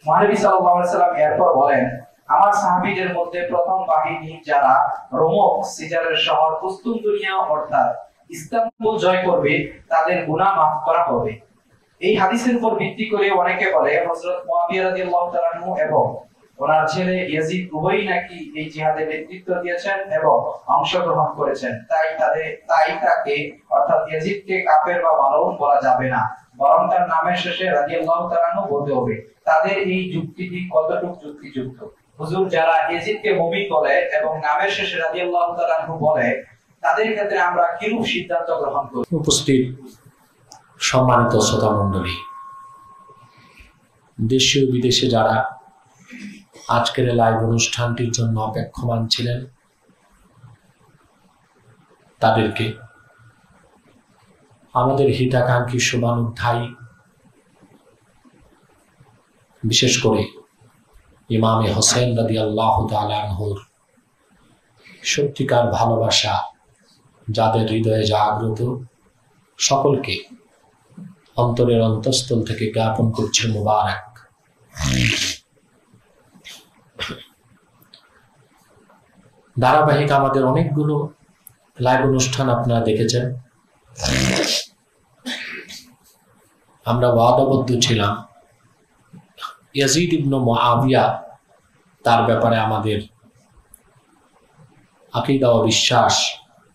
মহানবী সাল্লাল্লাহু আলাইহি সাল্লাম এরপর বলেন, আমার সাহাবীদের মধ্যে প্রথম বাহিনী যারা রোমক সিজারের শহর কুস্তুনতুনিয়া অর্থাৎ ইস্তাম্বুল জয় করবে তাদের গুনাহ মাফ করা হবে। এই হাদিসের উপর ভিত্তি করে অনেকে বলে হযরত মুয়াবিয়া রাদিয়াল্লাহু তাআলা আনহু এবং ওনার ছেলে ইয়াজিদ উভয়ই নাকি এই জিহাদে নেতৃত্ব দিয়েছেন এবং অংশগ্রহণ করেছেন, তাই তাকে অর্থাৎ ইয়াজিদকে কাফের বা মালউন বলা যাবে না, বরং তার নামের শেষে রাদিয়াল্লাহু তাআলা আনহু বলতে হবে। তাদের এই যুক্তিটি কতটুকু যুক্তিযুক্ত? হুজুর, যারা ইয়াজিদকে মুমিন বলে এবং নামের শেষে রাদিয়াল্লাহু তাআলা আনহু বলে তাদের ক্ষেত্রে আমরা কিরূপ সিদ্ধান্ত গ্রহণ করি? উপস্থিত সম্মানিত শ্রোতা মণ্ডলী, দেশে ও বিদেশে যারা আজকের লাইভ অনুষ্ঠানটির জন্য অপেক্ষমান ছিলেন তাদেরকে আমাদের হিতাকাঙ্ক্ষী শুভানুধ্যায়ী, বিশেষ করে ইমামে হোসেন রাদিয়াল্লাহু তাআলা আনহুর সত্যিকার ভালোবাসা যাদের হৃদয়ে জাগ্রত, সকলকে অন্তরের অন্তঃস্থল থেকে জ্ঞাপন করছে মুবারক। ধারাবাহিক আমাদের অনেকগুলো লাইভ অনুষ্ঠান আপনারা দেখেছেন। আমরা ওয়াদাবদ্ধ ছিলাম ইয়াজিদ ইবনে মুআবিয়া তার ব্যাপারে আমাদের আকীদা ও বিশ্বাস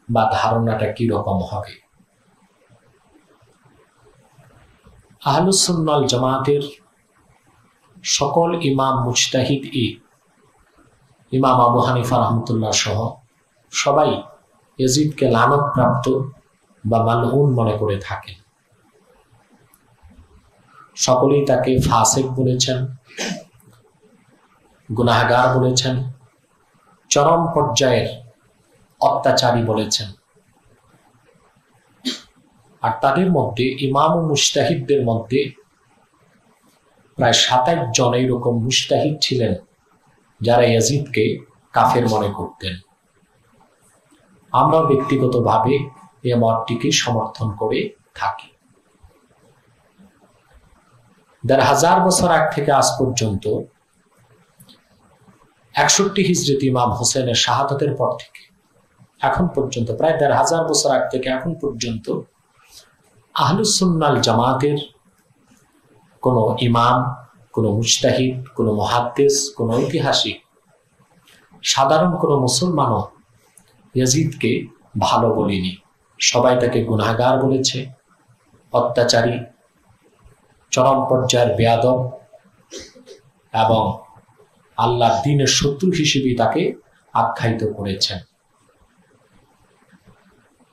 বা ধারণাটা কি রকম হবে। আহলুস সুন্নাহ ওয়াল জামাতের সকল ইমাম মুজতাহিদ ইমাম আবু হানিফা রাহমাতুল্লাহ সহ সবাই ইয়াজিদকে লানতপ্রাপ্ত বা মালউন মনে করে থাকেন। সকলেই তাকে ফাসিক বলেছেন, গুনাহগার বলেছেন, চরম পর্যায়ের অত্যাচারী বলেছেন। আর তাদের মধ্যে ইমাম ও মুজতাহিদদের মধ্যে প্রায় 27 জন এইরকম মুজতাহিদ ছিলেন যারা ইয়াজিদকে কাফের মনে করতেন। আমরা ব্যক্তিগতভাবে এই মতটিকে সমর্থন করে থাকি। ১,৫০০ বছর আগ থেকে আজ পর্যন্ত ৬১ হিজরীতে ইমাম হোসেনের শাহাদাতের পর থেকে এখন পর্যন্ত প্রায় ১,৫০০ বছর আগ থেকে এখন পর্যন্ত আহলুস সুন্নাহ ওয়াল জামাতের কোনো ইমাম, কোনো মুজতাহিদ, কোনো মুহাদ্দিস, কোনো ঐতিহাসিক, সাধারণ কোনো মুসলমানও ইয়াজিদকে ভালো বলেনি। সবাই তাকে গুনাহগার বলেছে, অত্যাচারী, চরম পর্যায়ের বেয়াদব এবং আল্লাহর দ্বীনের শত্রু হিসেবে তাকে আখ্যায়িত করেছেন।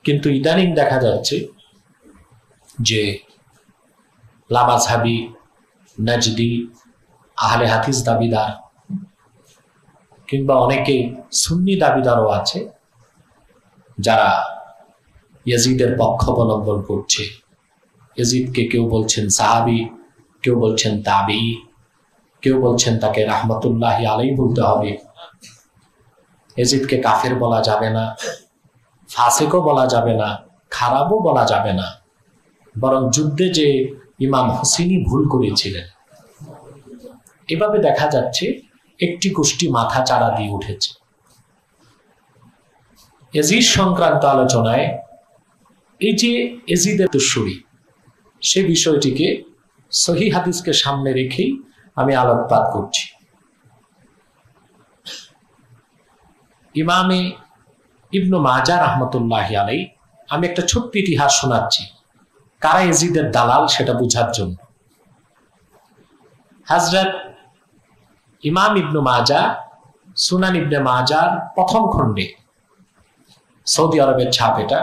কিন্তু ইদানিং দেখা যাচ্ছে যে লামাযহাবী, নাজদি, আহলে হাদিস দাবিদার কিংবা অনেকে সুন্নি দাবিদারও আছে যারা ইয়াজিদের পক্ষ অবলম্বন করছে। ইয়াজিদকে কেউ বলছেন সাহাবী, কেউ বলছেন তাবিঈ, কেউ বলছেন তাকে রাহমাতুল্লাহি আলাইহি বলতে হবে। ইয়াজিদকে কাফের বলা যাবে না, ফাসিকও বলা যাবে না, খারাপও বলা যাবে না, বরং যুদ্ধে যে ইমাম হোসেনি ভুল করেছিলেন। এভাবে দেখা যাচ্ছে একটি গোষ্ঠী মাথা চাড়া দিয়ে উঠেছে। ইয়াজিদ সংক্রান্ত আলোচনায় এই যে ইয়াজিদের দুশরি, সে বিষয়টিকে সহিহ হাদিসকে সামনে রেখেই আমি আলোকপাত করছি। ইমামে ইবনে মাজাহ রাহমাতুল্লাহি আলাইহি, আমি একটা ছোট্ট ইতিহাস শোনাচ্ছি কারা ইয়াজিদের দালাল সেটা বোঝার জন্য। হযরত ইমাম ইবনে মাজাহ সুনান ইবনে মাজার প্রথম খণ্ডে, সৌদি আরবের ছাপ এটা,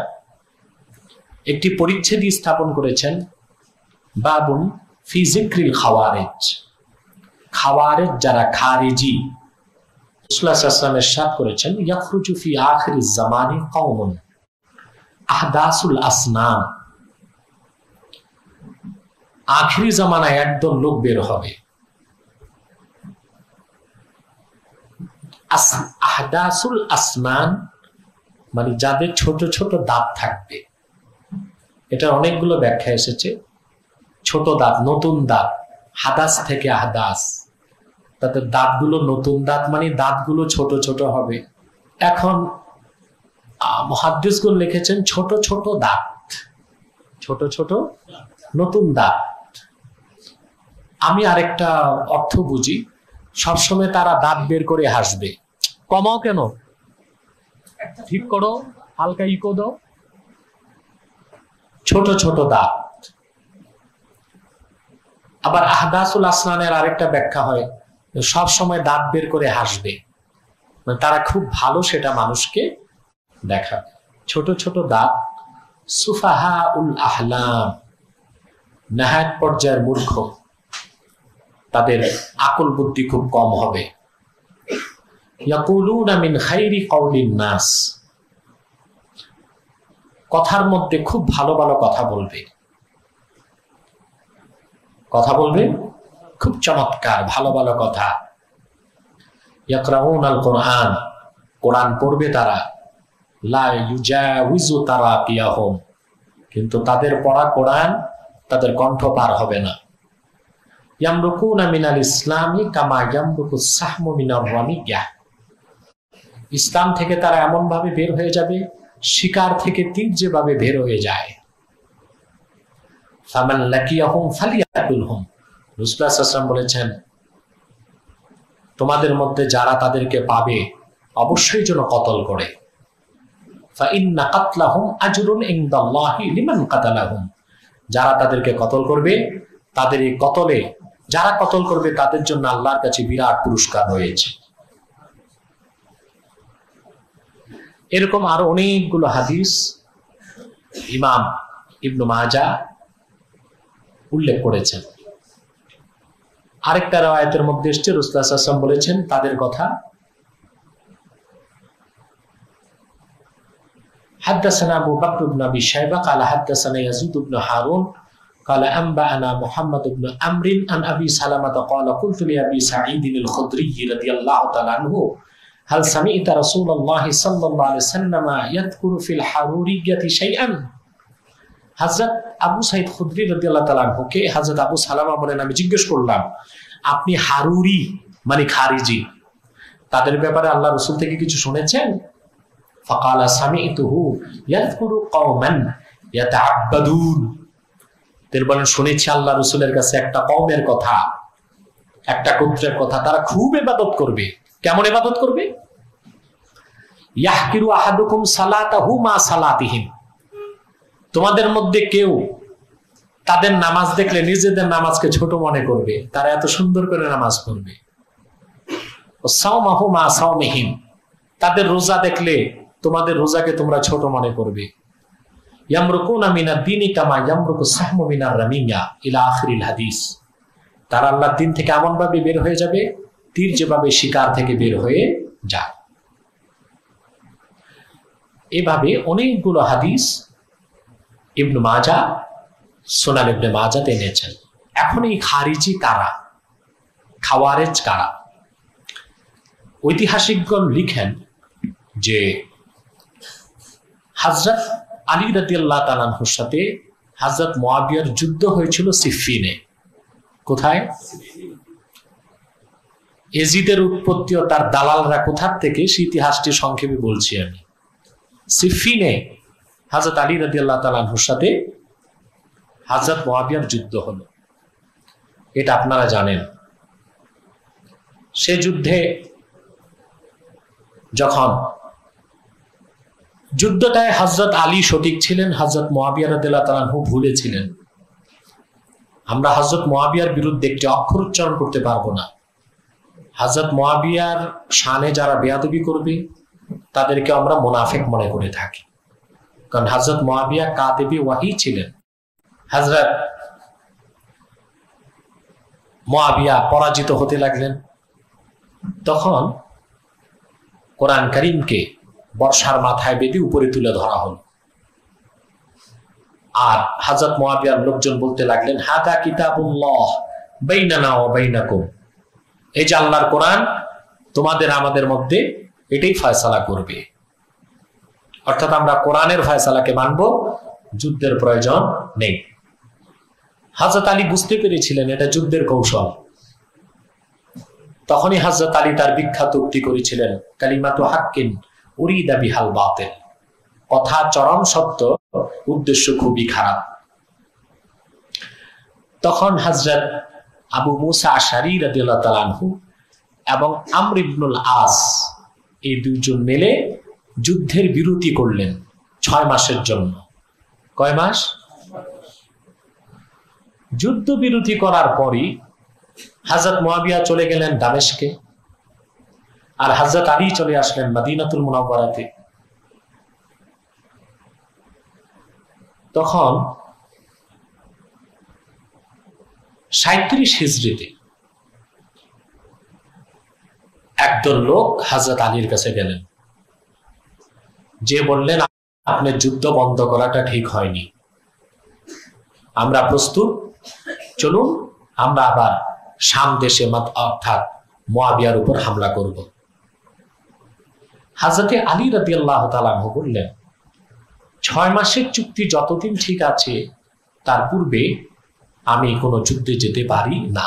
একটি পরিচ্ছেদ স্থাপন করেছেন বাবুন ফি যিকরিল খাওয়ারিজ। খাওয়ারিজ যারা খারিজি, রাসূলুল্লাহ সাল্লাল্লাহু আলাইহি ওয়াসাল্লাম ইরশাদ করেছেন ইয়াখরুজু ফি আখিরিজ জামানি কওমুন আহদাসুল আসনাম। আখিরি জামানায় একদল লোক বের হবে, আহদাসুল আসনান মানে যাদের ছোট ছোট দাঁত থাকবে। এটা অনেকগুলো ব্যাখ্যা এসেছে। ছোট দাঁত, নতুন দাঁত, হাদাস থেকে আহদাস, তাদের দাঁতগুলো নতুন দাঁত, মানে দাঁতগুলো ছোট ছোট হবে। এখন মুহাদ্দিসগণ লিখেছেন ছোট ছোট দাঁত, ছোট ছোট নতুন দাঁত। আমি আরেকটা অর্থ বুঝি, সবসময় তারা দাঁত বের করে হাসবে। কমাও কেন, ঠিক করো, হালকা ইকো দাও। ছোট ছোট দাঁত। আবার আহদাসুল আসনানের আরেকটা ব্যাখ্যা হয়, সব সময় দাঁত বের করে হাসবে, মানে তারা খুব ভালো সেটা মানুষকে দেখাবে। ছোট ছোট দাঁত। সুফাহা উল আহলাম, নেহায়েত পর্যায়ের মূর্খ, তাদের আকল বুদ্ধি খুব কম হবে। ইয়াকুলুনা মিন খাইরি কাউলিন নাস, কথার মধ্যে খুব ভালো ভালো কথা বলবে, কথা বলবে খুব চমৎকার ভালো ভালো কথা। ইয়াকরাউনাল কোরআন, কোরআন পড়বে তারা। লা ইউজাউযু তারাকিয়াহুম, কিন্তু তাদের পড়া কোরআন তাদের কণ্ঠ পার হবে না। ইয়ামরুকুনা মিনাল ইসলামি কামা ইয়ামরুকুস সাহমু মিনার রামিয়া, ইসলাম থেকে তারা এমন ভাবে বের হয়ে যাবে শিকার থেকে তীর যেভাবে বের হয়ে যায়। ফামান লাকিয়াহুম ফালিয়াকুলহুম, রাসূলুল্লাহ সাল্লাল্লাহু আলাইহি ওয়াসাল্লাম বলেছেন তোমাদের মধ্যে যারা তাদেরকে পাবে অবশ্যই যেন কতল করে। ফা ইন্না কাতলাহুম আজরুন ইনদাল্লাহি লিমান কাতালাহুম, যারা তাদেরকে কতল করবে, তাদের এই কতলে যারা কতল করবে তাদের জন্য আল্লাহর কাছে বিরাট পুরস্কার রয়েছে। এরকম আরো অনেকগুলো হাদিস ইমাম ইবনে মাজাহ উল্লেখ করেছেন। আরেকটা রওয়ায়াতের মধ্যে এসেছে রাসূলুল্লাহ সাল্লাল্লাহু আলাইহি ওয়াসাল্লাম বলেছেন তাদের কথা, حدثنا أبو بكر بن أبي شيبة قال حدثنا يزيد بن هارون قال أنبأنا محمد بن عمرو عن أبي سلمة قال قلت لأبي سعيد الخدري رضي الله تعالى عنه هل سمعت رسول الله صلى الله عليه وسلم يذكر في الحرورية شيئا। হযরত আবু সাঈদ খুদরি রাদিয়াল্লাহু তাআলা আনহুকে হযরত আবু সালামা বলেন আমি জিজ্ঞেস করলাম আপনি হারুরি মানে খারিজি তাদের ব্যাপারে আল্লাহ রাসূল থেকে কিছু শুনেছেন। ফাকালা সামি'তুহু ইয়াযকুরু কওমান ইয়াতাআব্বাদুন, তিনি বলেন শুনেছি আল্লাহ রাসূলের কাছে একটা কওমের কথা, একটা গোত্রের কথা, তারা খুব ইবাদত করবে। কেমন ইবাদত করবে? ইয়াহকিরু আহাদুকুম সালাতাহু মা সালাতিহিম, তোমাদের মধ্যে কেউ তাদের নামাজ দেখলে নিজেদের নামাজকে ছোট মনে করবে, তারা এত সুন্দর করে নামাজ পড়বে। সাওমাহু মা সাওমিহিম, তাদের রোজা দেখলে তোমাদের রোজাকে তোমরা ছোট মনে করবে। ইয়ামরুকুনা মিনাদ দীনি কামা ইয়ামরুকু সাহমু মিনার রামিয়া ইলা আখিরিল হাদিস, তারা আল্লাহর দ্বীন থেকে এমন ভাবে বের হয়ে যাবে তীর যেভাবে শিকার থেকে বের হয়ে যায়। এভাবে অনেকগুলো হাদিস ইবনে মাজাহ সুনান ইবনে মাজাহ এনেছেন। এখন এই খারিজি কারা, খাওয়ারেজ কারা? ঐতিহাসিকগণ লিখেন যে হযরত আলী রাদিয়াল্লাহু তাআলা আনহুর সাথে হযরত মুয়াবিয়ার যুদ্ধ হয়েছিল সিফফিনে। কোথায়? এজিদের উৎপত্তি ও তার দালালরা কোথার থেকে সেই ইতিহাসটি সংক্ষেপে বলছি আমি। সিফফিনে হযরত আলী রাদিয়াল্লাহু তাআলা আনহুর সাথে হযরত মুয়াবিয়ার যুদ্ধ হলো, এটা আপনারা জানেন। সে যুদ্ধে যখন যুদ্ধটায় হযরত আলী সঠিক ছিলেন, হযরত মুয়াবিয়া রাদিয়াল্লাহু তাআলা আনহু ভুলে ছিলেন। আমরা হযরত মুয়াবিয়ার বিরুদ্ধে একটি অক্ষর উচ্চারণ করতে পারবো না। হযরত মুয়াবিয়ার শানে যারা বেয়াদবি করবে তাদেরকে আমরা মুনাফিক মনে করে থাকি, কারণ হযরত মুয়াবিয়া কাতিবি ওয়াহি ছিলেন। হযরত মুয়াবিয়া পরাজিত হতে লাগলেন, তখন কোরআন কারীমকে বর্ষার মাথায় বেঁধে উপরে তুলে ধরা হলো। আর হযরত মুয়াবিয়ার লোকজন বলতে লাগলেন হাদা কিতাবুল্লাহ বাইনানা ওয়া বাইনাকুম, এই যে আল্লাহর কোরআন তোমাদের আমাদের মধ্যে এটাই ফয়সালা করবে। অর্থাৎ আমরা কোরআনের ফয়সালাকে মানব, যুদ্ধের প্রয়োজন নেই। হযরত আলী বুঝতে পেরেছিলেন এটা যুদ্ধের কৌশল। তখনই হযরত আলী তার বিখ্যাত উক্তি করেছিলেন, কালিমাতু হাক্কিন উরিদা বিহাল বাতিল, কথা চরম সত্য, উদ্দেশ্য খুবই খারাপ। তখন হযরত আবু মুসা আশআরী রাদিয়াল্লাহু তাআলা আনহু এবং আমর ইবনুল আস এই দুইজন মিলে যুদ্ধের বিরতি করলেন 6 মাসের জন্য। কয় মাস? যুদ্ধ বিরতি করার পরই হযরত মুয়াবিয়া চলে গেলেন দামেস্কে, আর হযরত আলী চলে আসলেন মদিনাতুল মুনাওয়ারাতে। তখন 37 হিজরিতে একদল লোক হযরত আলীর কাছে গেলেন, যে বললেন, আপনার যুদ্ধ বন্ধ করাটা ঠিক হয়নি, আমরা প্রস্তুত, চলুন আমরা আবার শাম দেশে অর্থাৎ মুয়াবিয়ার উপর হামলা করব। হযরত আলী রাদিয়াল্লাহু তাআলা আনহু বললেন, 6 মাসের চুক্তি যতদিন ঠিক আছে, তার পূর্বে আমি কোনো যুদ্ধে যেতে পারি না।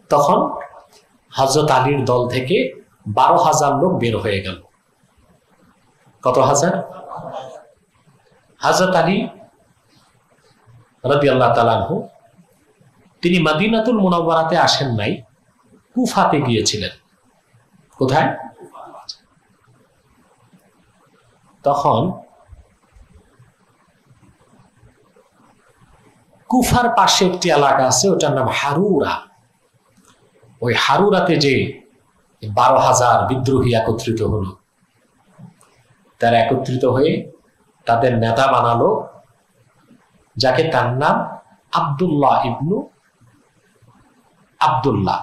তখন হযরত আলীর দল থেকে 12,000 লোক বের হয়ে গেল। কত হাজার? হযরত আলী রাদিয়াল্লাহু তাআলা আনহু তিনি মদিনাতুল মুনাওয়ারাতে আসেন নাই, কুফাতে গিয়েছিলেন। কোথায়? তখন কুফার পাশে একটি এলাকা আছে, ওটার নাম হারুরা। ওই হারুরাতে যে 12,000 বিদ্রোহী একত্রিত হলো, তারা একত্রিত হয়ে তাদের নেতা বানালো, যাকে তার নাম আব্দুল্লাহ ইবনু আব্দুল্লাহ,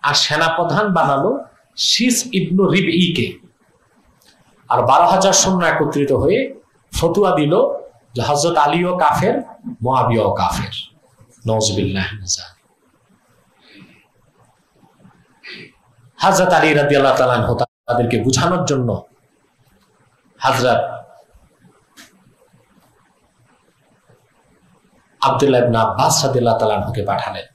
আর সেনাপ্রধান বানালো শিস ইবনু রিবঈকে। আর 12,000 সৈন্য একত্রিত হয়ে ফতুয়া দিল যে হযরত আলীও কাফের, মুয়াবিয়াও কাফের। নাউযুবিল্লাহ মিন যালিক। হযরত আলী রাদিয়াল্লাহু তাআলা আনহু তাদেরকে বুঝানোর জন্য হযরত আব্দুল্লাহ ইবনে আব্বাস রাদিয়াল্লাহু তাআলা আনহুকে পাঠালেন।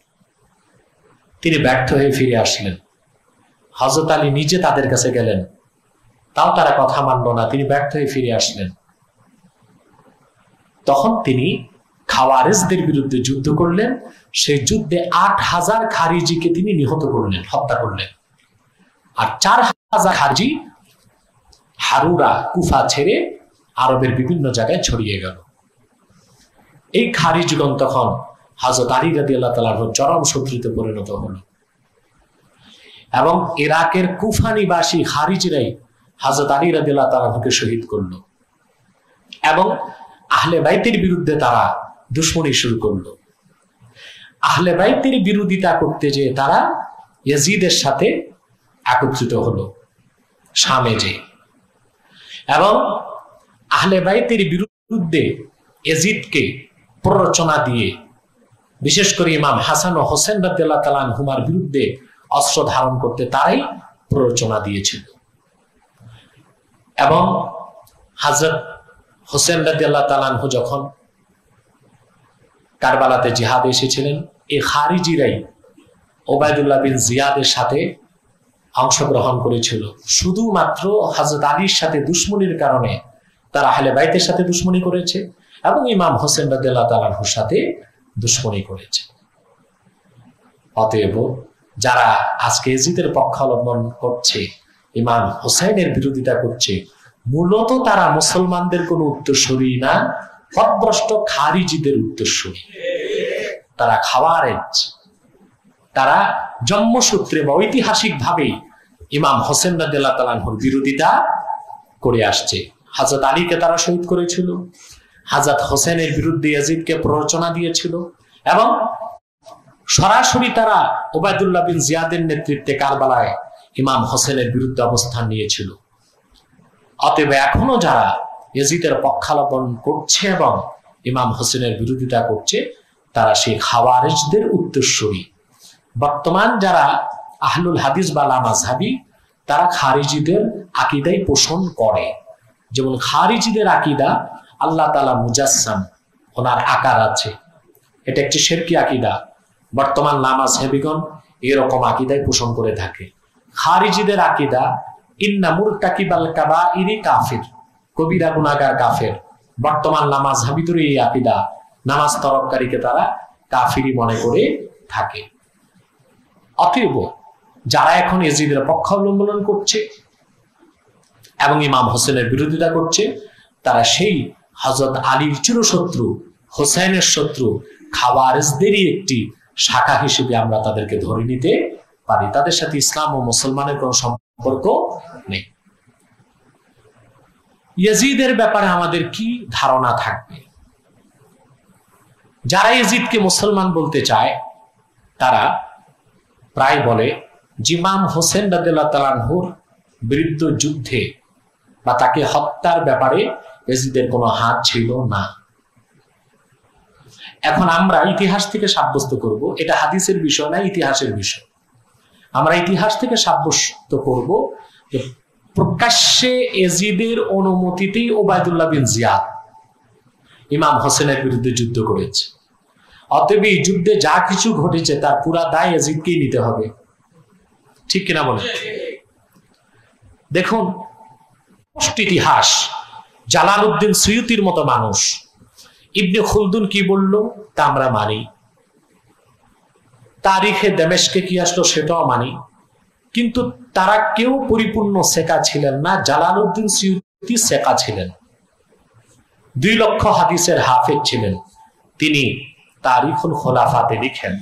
তিনি ব্যর্থ হয়ে ফিরে আসলেন। হযরত আলী নিজে তাদের কাছে গেলেন, তাও তারা কথা মানল না, তিনি ব্যর্থ হয়ে ফিরে আসলেন। তখন তিনি খাওয়ারিজদের বিরুদ্ধে যুদ্ধ করলেন। সেই যুদ্ধে 8,000 খারিজিকে তিনি নিহত করলেন, হত্যা করলেন। আর 4,000 খারিজি হারুরা কুফা ছেড়ে আরবের বিভিন্ন জায়গায় ছড়িয়ে গেল। এই খারিজগণ তখন হযরত আলী রাদিয়াল্লাহু তাআলার চরম শত্রুতে পরিণত হলো, এবং ইরাকের কুফা নিবাসী খারিজরাই হযরত আলী রাদিয়াল্লাহু তাআলাকে শহীদ করলো, এবং আহলে বাইতের বিরুদ্ধে তারা দুশমনী শুরু করলো। আহলে বাইতের বিরোধিতা করতে যে তারা ইয়াজিদের সাথে একত্রিত হলো শামে যে, এবং আহলে বাইতের বিরুদ্ধে ইয়াজিদকে প্ররোচনা দিয়ে, বিশেষ করে ইমাম হাসান ও হোসেন রাদিয়াল্লাহু তাআলা আনহুমার বিরুদ্ধে অস্ত্র ধারণ করতে তারাই প্ররোচনা দিয়েছিল। এবং হযরত হোসেন রাদিয়াল্লাহু তাআলা আনহু যখন কারবালাতে জিহাদে এসেছিলেন, এই খারিজিরাই ওবায়দুল্লাহ বিন জিয়াদের সাথে অংশগ্রহণ করেছিল। শুধুমাত্র হযরত আলীর সাথে দুশমনির কারণে তারা আহলে বাইতের সাথে দুশমনি করেছে, এবং ইমাম হোসেন রাদিয়াল্লাহু তাআলা আনহুর সাথে দুশমনি করেছে। অতএব যারা আজকে ইয়াজিদের পক্ষ অবলম্বন করছে, ইমাম হোসেনের বিরোধিতা করছে, মূলত তারা মুসলমানদের কোন উত্তরসূরি না, পথভ্রষ্ট খারিজিদের উত্তরসূরি। তারা খাওয়ারেজ, তারা জন্মসূত্রে বা ঐতিহাসিক ভাবে ইমাম হোসেন রাদিয়াল্লাহু তাআলা আনহুর বিরোধিতা করে আসছে। হযরত আলীকে তারা শহীদ করেছিল, হযরত হোসেনের বিরুদ্ধে ইয়াজিদকে প্ররোচনা দিয়েছিল, এবং সরাসরি তারা ওবায়দুল্লাহ বিন জিয়াদের নেতৃত্বে কারবালায় ইমাম হোসেনের বিরুদ্ধে অবস্থান নিয়েছিল। অতএব এখনো যারা ইয়াজিদের পক্ষাবলম্বন করছে এবং ইমাম হোসেনের বিরোধিতা করছে, তারা সেই খাওয়ারিজদের উত্তরসূরি। বর্তমান যারা আহলুল হাদিস বা লামাযহাবী, তারা খারিজিদের আকীদাই পোষণ করে। যেমন খারিজিদের আকীদা আল্লাহ তাআলা মুজাসসাম, ওনার আকার আছে, এটা একটি শিরকি আকীদা। বর্তমান লামাযহাবীগণ এরকম আকিদায় পোষণ করে থাকে। খারিজিদের আকিদা ইন্না মুরতাকিবাল কাবাইরি কাফির, কবিরা গুনাহগার কাফের। বর্তমান নামাজহাবিদের এই আকিদা, নামাজ তরফকারীকে তারা কাফিরি মনে করে থাকে। অতএব যারা এখন ইয়াজিদের পক্ষ অবলম্বন করছে এবং ইমাম হোসেনের বিরোধিতা করছে, তারা সেই হযরত আলীর চিরশত্রু, হোসেনের শত্রু খাওয়ারিজদেরই একটি শাখা হিসেবে আমরা তাদেরকে ধরে নিতে পারি। তাদের সাথে ইসলাম ও মুসলমানের কোনো সম্পর্ক নেই। ইয়াজিদের ব্যাপারে আমাদের কি ধারণা থাকবে? যারা ইয়াজিদকে মুসলমান বলতে চায় তারা প্রায় বলে ইমাম হোসেন রাদিয়াল্লাহু তাআলা আনহুর বিরুদ্ধে যুদ্ধে বা তাকে হত্যার ব্যাপারে ইয়াজিদের কোনো হাত ছিল না। এখন আমরা ইতিহাস থেকে সাব্যস্ত করব, এটা হাদিসের বিষয় না, ইতিহাসের বিষয়। আমরা ইতিহাস থেকে সাব্যস্ত করব যে প্রকাশ্যে ইয়াজিদের অনুমতিতেই ওবায়দুল্লাহ বিন জিয়াদ ইমাম হোসেনের বিরুদ্ধে যুদ্ধ করেছে। অতএব এই যুদ্ধে যা কিছু ঘটেছে তার পুরা দায় ইয়াজিদকেই নিতে হবে। ঠিক কিনা বলেন? দেখুন ইতিহাস, জালালউদ্দিন সুয়ুতির মতো মানুষ, ইবনে খুলদুন কি বলল তা আমরা মানি, তারিখে দামেস্কে কি আসলো সেটাও মানি, কিন্তু তারা কেউ পরিপূর্ণ সেকা ছিলেন না। জালালউদ্দিন সুয়ুতি সেকা ছিলেন, 2 লক্ষ হাদিসের হাফেজ ছিলেন। তিনি তারিখুল খোলাফাতে লিখেন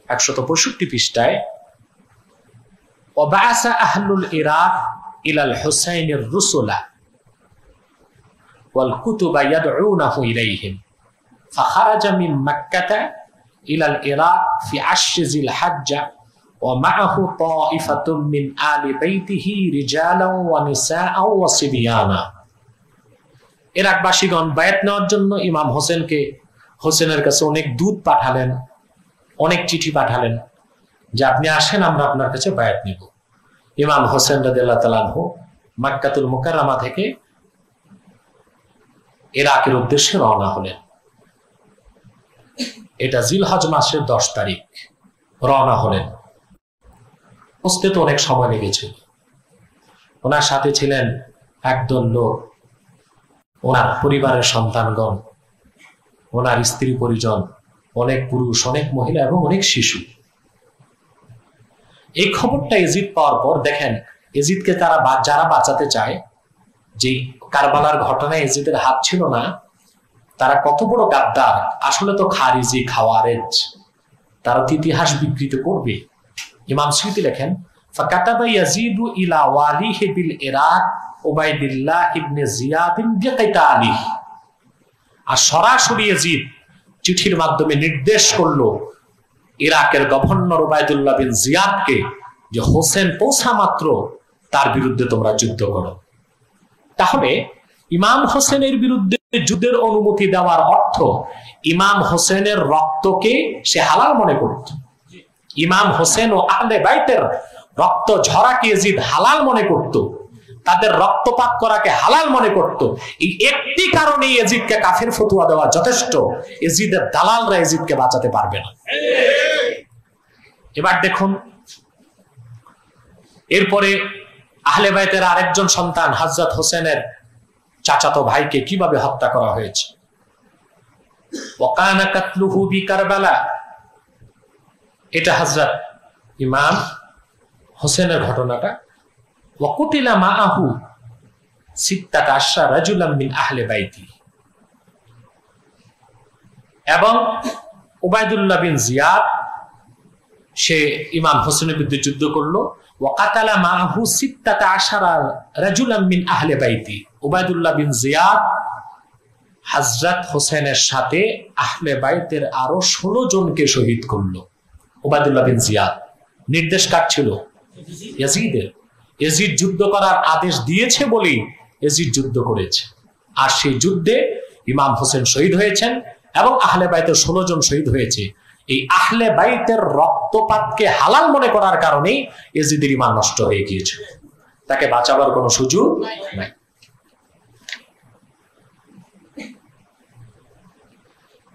165 পৃষ্ঠায়, ওয়াবাসা আহলুল ইরাক ইলাল হুসাইনের রুসুলা ওয়াল কুতুবা ইয়াদউনাহু ইলাইহিম ফাখারাজা মিন মাক্কাতা ইলাল ইরাক ফি আশরি যিল হাজ্জা ওয়া মাআহু তাইফাতুম মিন আলি বাইতিহি রিজালান ওয়া নিসাআ ওয়া সিবিয়ানা। ইরাকবাসীগণ বায়াত নেওয়ার জন্য ইমাম হোসেনের কাছে অনেক দূত পাঠালেন, অনেক চিঠি পাঠালেন যে আপনি আসেন, আমরা আপনার কাছে বায়াত নিব। ইমাম হোসেন রাদিয়াল্লাহু তাআলা আনহু মক্কাতুল মুকাররমা থেকে ইরাকের উদ্দেশ্যে রওনা হলেন। এটা জিলহজ মাসের 10 তারিখ রওনা হলেন। পৌঁছতে তো অনেক সময় লেগেছিল। ওনার সাথে ছিলেন একদল লোক, ওনার পরিবারের সন্তানগণ, ওনার স্ত্রী পরিজন, অনেক পুরুষ, অনেক মহিলা এবং অনেক শিশু। এই খবরটা ইয়াজিদ পাওয়ার পর দেখেন ইয়াজিদকে যারা বাঁচাতে চায়, যে কারবালার ঘটনায় ইয়াজিদের হাত ছিল না, তারা কত বড় গাদ্দার। আসলে তো খারিজি, খাওয়ারেজ, তারা তো ইতিহাস বিকৃত করবে। ইমাম সুয়ুতি লেখেন ফাকাতাবা ইয়াজিদু ইলা ওয়ালিহি বিল ইরাক উবাইদুল্লাহ ইবনে জিয়াদ বিকিতালিহি। আর সরাসরি ইয়াজিদ চিঠির মাধ্যমে নির্দেশ করলো ইরাকের গভর্নর উবাইদুল্লাহ বিন জিয়াদকে যে হোসেন পৌঁছা মাত্র তার বিরুদ্ধে তোমরা যুদ্ধ করো। তাহলে ইমাম হোসেনের বিরুদ্ধে যুদ্ধের অনুমতি দেওয়ার অর্থ ইমাম হোসেনের রক্তকে সে হালাল মনে করত। ইমাম হোসেন ও আহলে বাইতের রক্ত ঝরাকে ইয়াজিদ হালাল মনে করত, তাদের রক্তপাত করাকে হালাল মনে করত। এই একটি কারণে ইয়াজিদকে কাফের ফতোয়া দেওয়া যথেষ্ট। ইয়াজিদের দালালরা ইয়াজিদকে বাঁচাতে পারবে না। এবার দেখুন, এরপরে আহলে বাইতের আরেকজন সন্তান হযরত হোসেনের চাচাতো ভাইকে কিভাবে হত্যা করা হয়েছে। ওয়াকানা কাতলুহু বিকারবালা, এটা হযরত ইমাম হোসেনের ঘটনাটা। ওয়াকুতিলা মাআহু 16 রাজুলাম মিন আহলে বাইতি, এবং উবাইদুল্লাহ বিন জিয়াদ সে ইমাম হোসেনের বিরুদ্ধে যুদ্ধ করলো। ওয়াকাতালা মাআহু 16 রাজুলাম মিন আহলে বাইতি, উবাইদুল্লাহ বিন জিয়াদ হযরত হোসেনের সাথে আহলে বাইতের আরো 16 জনকে শহীদ করলো। উবাইদুল্লাহ বিন জিয়াদ নির্দেশ কার ছিল? ইয়াজিদের। ইয়াজিদ যুদ্ধ করার আদেশ দিয়েছে বলেই ইয়াজিদ যুদ্ধ করেছে। আর সেই যুদ্ধে ইমাম হোসেন শহীদ হয়েছেন এবং আহলে বাইতের 16 জন শহীদ হয়েছে। এই আহলে বাইতের রক্তপাতকে হালাল মনে করার কারণেই ইয়াজিদের ঈমান নষ্ট হয়ে গিয়েছে, তাকে বাঁচাবার কোনো সুযোগ নাই।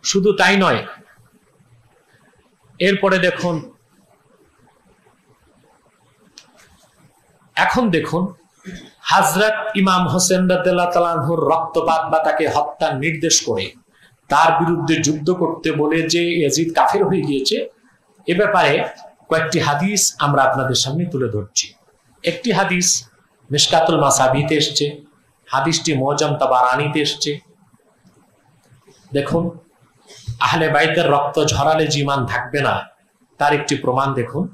শুধু তাই নয়, এরপরে দেখুন এখন দেখুন, হযরত ইমাম হোসেন রাদিয়াল্লাহু তাআলা আনহুর রক্তপাত বা তাকে হত্যার নির্দেশ করে তার বিরুদ্ধে যুদ্ধ করতে বলে যে ইয়াজিদ কাফের হয়ে গিয়েছে, এ ব্যাপারে কয়েকটি হাদিস আমরা আপনাদের সামনে তুলে ধরছি। একটি হাদিস মিশকাতুল মাসাবিতে এসছে, হাদিসটি মুআজ্জাম তাবারানীতে এসছে। দেখুন, আহলে বাইতের রক্ত ঝরালে যে ঈমান থাকবে না তার একটি প্রমাণ দেখুন।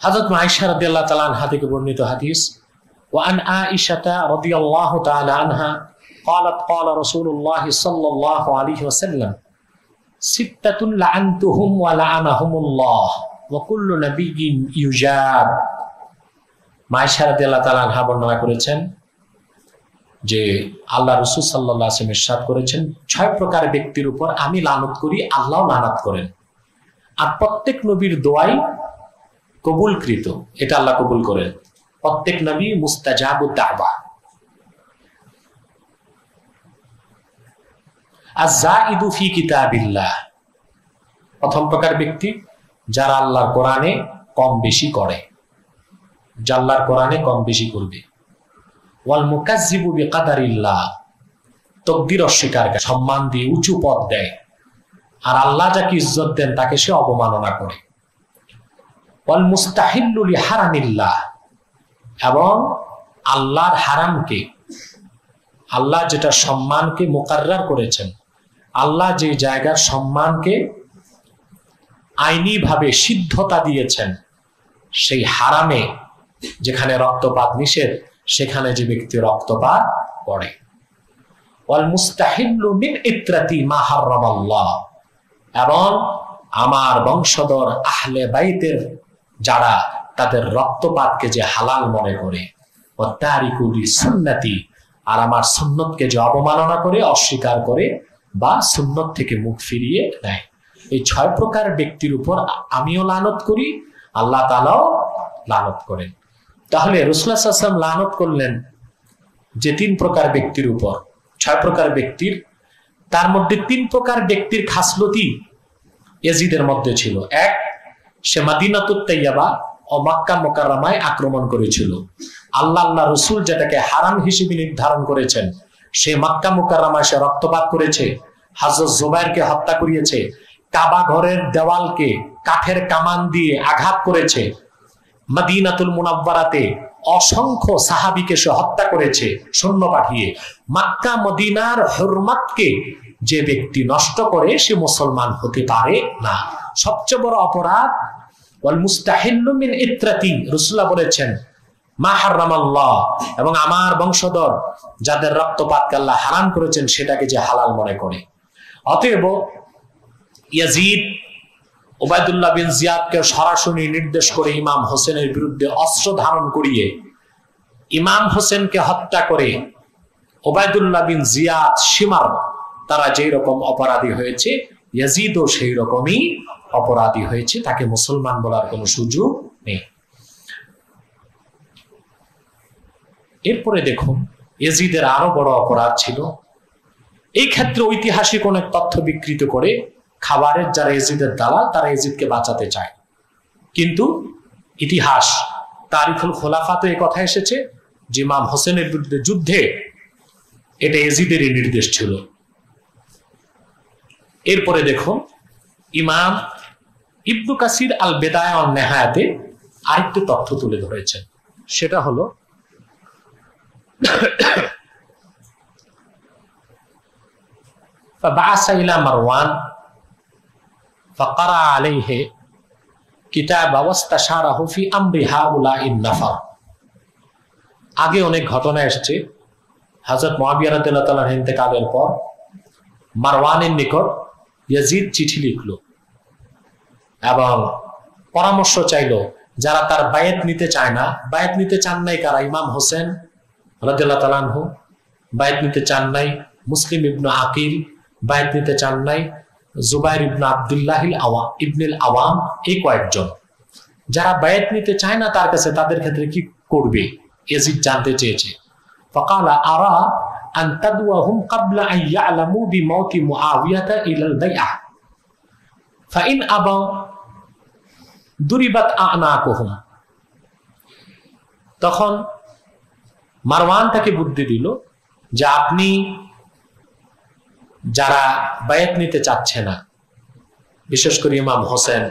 হযরত আয়েশা রাদিয়াল্লাহু তাআলা আনহা থেকে বর্ণিত হাদিস, ওয়া আন আয়েশা রাদিয়াল্লাহু তাআলা আনহা قالت قال رسول الله صلى الله عليه وسلم ستة لعنتهم ولعنهم الله وكل نبي يجاب। আয়েশা রাদিয়াল্লাহু তাআলা আনহা বর্ণনা করেছেন যে আল্লাহ রাসূল সাল্লাল্লাহু আলাইহি ওয়াসাল্লাম ইরশাদ করেছেন, 6 প্রকার ব্যক্তির উপর আমি লানত করি, আল্লাহও লানত করেন, আর প্রত্যেক নবীর দোয়াই কবুলকৃত, এটা আল্লাহ কবুল করেন। প্রত্যেক নবী মুস্তাজাবুদ দাওয়া। আয-যাইদু ফি কিতাবিল্লাহ, প্রথম প্রকার ব্যক্তি যারা আল্লাহর কোরআনে কম বেশি করে, যা আল্লাহর কোরআনে কম বেশি করবে। ওয়াল মুকাজ্জিবু বিকাদারিল্লাহ, তাকদীর অস্বীকার, সম্মান দিয়ে উঁচু পদ দেয়, আর আল্লাহ যাকে ইজ্জত দেন তাকে সে অবমাননা করে। ওয়াল মুস্তাহিল্লু লিহারামিল্লাহ, এবং আল্লাহর হারামকে, আল্লাহ যেটা সম্মানকে মুকাররার করেছেন, আল্লাহ যে জায়গার সম্মানকে আইনি ভাবে সিদ্ধতা দিয়েছেন, সেই হারামে যেখানে রক্তপাত নিষেধ সেখানে যে ব্যক্তি রক্তপাত করে। ওয়াল মুস্তাহিল্লু মিন ইত্রাতি মা হারামাল্লাহ, এবং আমার বংশধর আহলে বাইতের যারা তাদের রক্তপাতকে যে হালাল মনে করে, ও তারিকু লিসুন্নতি, আর আমার সুন্নতকে যে অবমাননা করে, অস্বীকার করে বা সুন্নত থেকে মুখ ফিরিয়ে নেয়, এই 6 প্রকার ব্যক্তির উপর আমিও লানত করি, আল্লাহ তাআলাও লানত করেন। তাহলে রাসূলুল্লাহ সাল্লাল্লাহু আলাইহি ওয়াসাল্লাম লানত করলেন যে 3 প্রকার ব্যক্তির উপর, 6 প্রকার ব্যক্তির, তার মধ্যে 3 প্রকার ব্যক্তির খাসলতি ইয়াজিদের মধ্যে ছিল। এক, সে মদিনাতুত তাইয়্যিবা ও মক্কা মুকাররমায় আক্রমণ করেছিল। আল্লাহ রাসূল যেটাকে হারাম হিসেবে নির্ধারণ করেছেন, সে মক্কা মুকাররমায় সে রক্তপাত করেছে, হযরত জুবাইরকে হত্যা করিয়েছে, কাবা ঘরের দেওয়ালকে কাঠের কামান দিয়ে আঘাত করেছে, মদিনাতুল মুনাওয়ারাতে অসংখ্য সাহাবীকে সে হত্যা করেছে সৈন্য পাঠিয়ে। মক্কা মদিনার হুরমতকে যে ব্যক্তি নষ্ট করে সে মুসলমান হতে পারে না। সবচেয়ে বড় অপরাধ ওয়াল মুস্তাহিল্লু মিন ইত্রাতি, রাসূলুল্লাহ বলেছেন মা হারামাল্লাহ, এবং আমার বংশধর যাদের রক্তপাতকে আল্লাহ হারাম করেছেন সেটাকে যে হালাল মনে করে। অতএব ইয়াজিদ উবাইদুল্লাহ বিন জিয়াদকে সরাসরি নির্দেশ করে ইমাম হোসেনের বিরুদ্ধে অস্ত্র ধারণ করিয়ে ইমাম হোসেনকে হত্যা করে উবাইদুল্লাহ বিন জিয়াদ, শিমার, তারা যেই রকম অপরাধী হয়েছে, ইয়াজিদও সেই রকমই অপরাধী হয়েছে, তাকে মুসলমান বলার কোনো সুযোগ নেই। এরপরে দেখুন, ইয়াজিদের আরো বড় অপরাধ ছিল। এই ক্ষেত্রে ঐতিহাসিক অনেক তথ্য বিকৃত করে খাবারের যারা ইয়াজিদের দালাল তারা ইয়াজিদকে বাঁচাতে চায়, কিন্তু ইতিহাস তারিখুল খোলাফাতে এই কথা এসেছে যে ইমাম হোসেনের বিরুদ্ধে যুদ্ধে এটা ইয়াজিদেরই নির্দেশ ছিল। এরপরে দেখুন, ইমাম ইবনু কাসির আল বেদায়া ওয়ান নেহায়াতে আরেকটি তথ্য তুলে ধরেছেন, সেটা হলো فبعث إلى مروان فقرأ عليه كتاب واستشاره في أمر هؤلاء النفر। আগে অনেক ঘটনা এসেছে, হযরত মুআবিয়া রাদিয়াল্লাহু তাআলার ইন্তেকালের পর মারওয়ানের নিকট ইয়াজিদ চিঠি লিখলো এবং পরামর্শ চাইলো, যারা তার বায়াত নিতে চায় না। বায়াত নিতে চান নাই কারা? ইমাম হোসেন রাদিয়াল্লাহু তাআলা আনহু বায়াত নিতে চান নাই, মুসলিম ইবনে আকিল বায়াত নিতে চান নাই, জুবাইর ইবনে আব্দুল্লাহ ইবনুল আওয়াম, এই কয়েকজন যারা বায়াত নিতে চায় না তার কাছে, তাদের ক্ষেত্রে কি করবে ইয়াজিদ জানতে চেয়েছে। ফাকালা আরা আন তাদওয়াহুম ক্বাবলা আন ইয়ালামু বিমাউতি মুআবিয়াতা ইলাল বাইআহ ফাইন আবাউ দুরিবাত আনাকুহুম। তখন মারওয়ান তাকে বুদ্ধি দিল যে আপনি যারা বায়াত নিতে চাচ্ছে না, বিশেষ করে ইমাম হোসেন,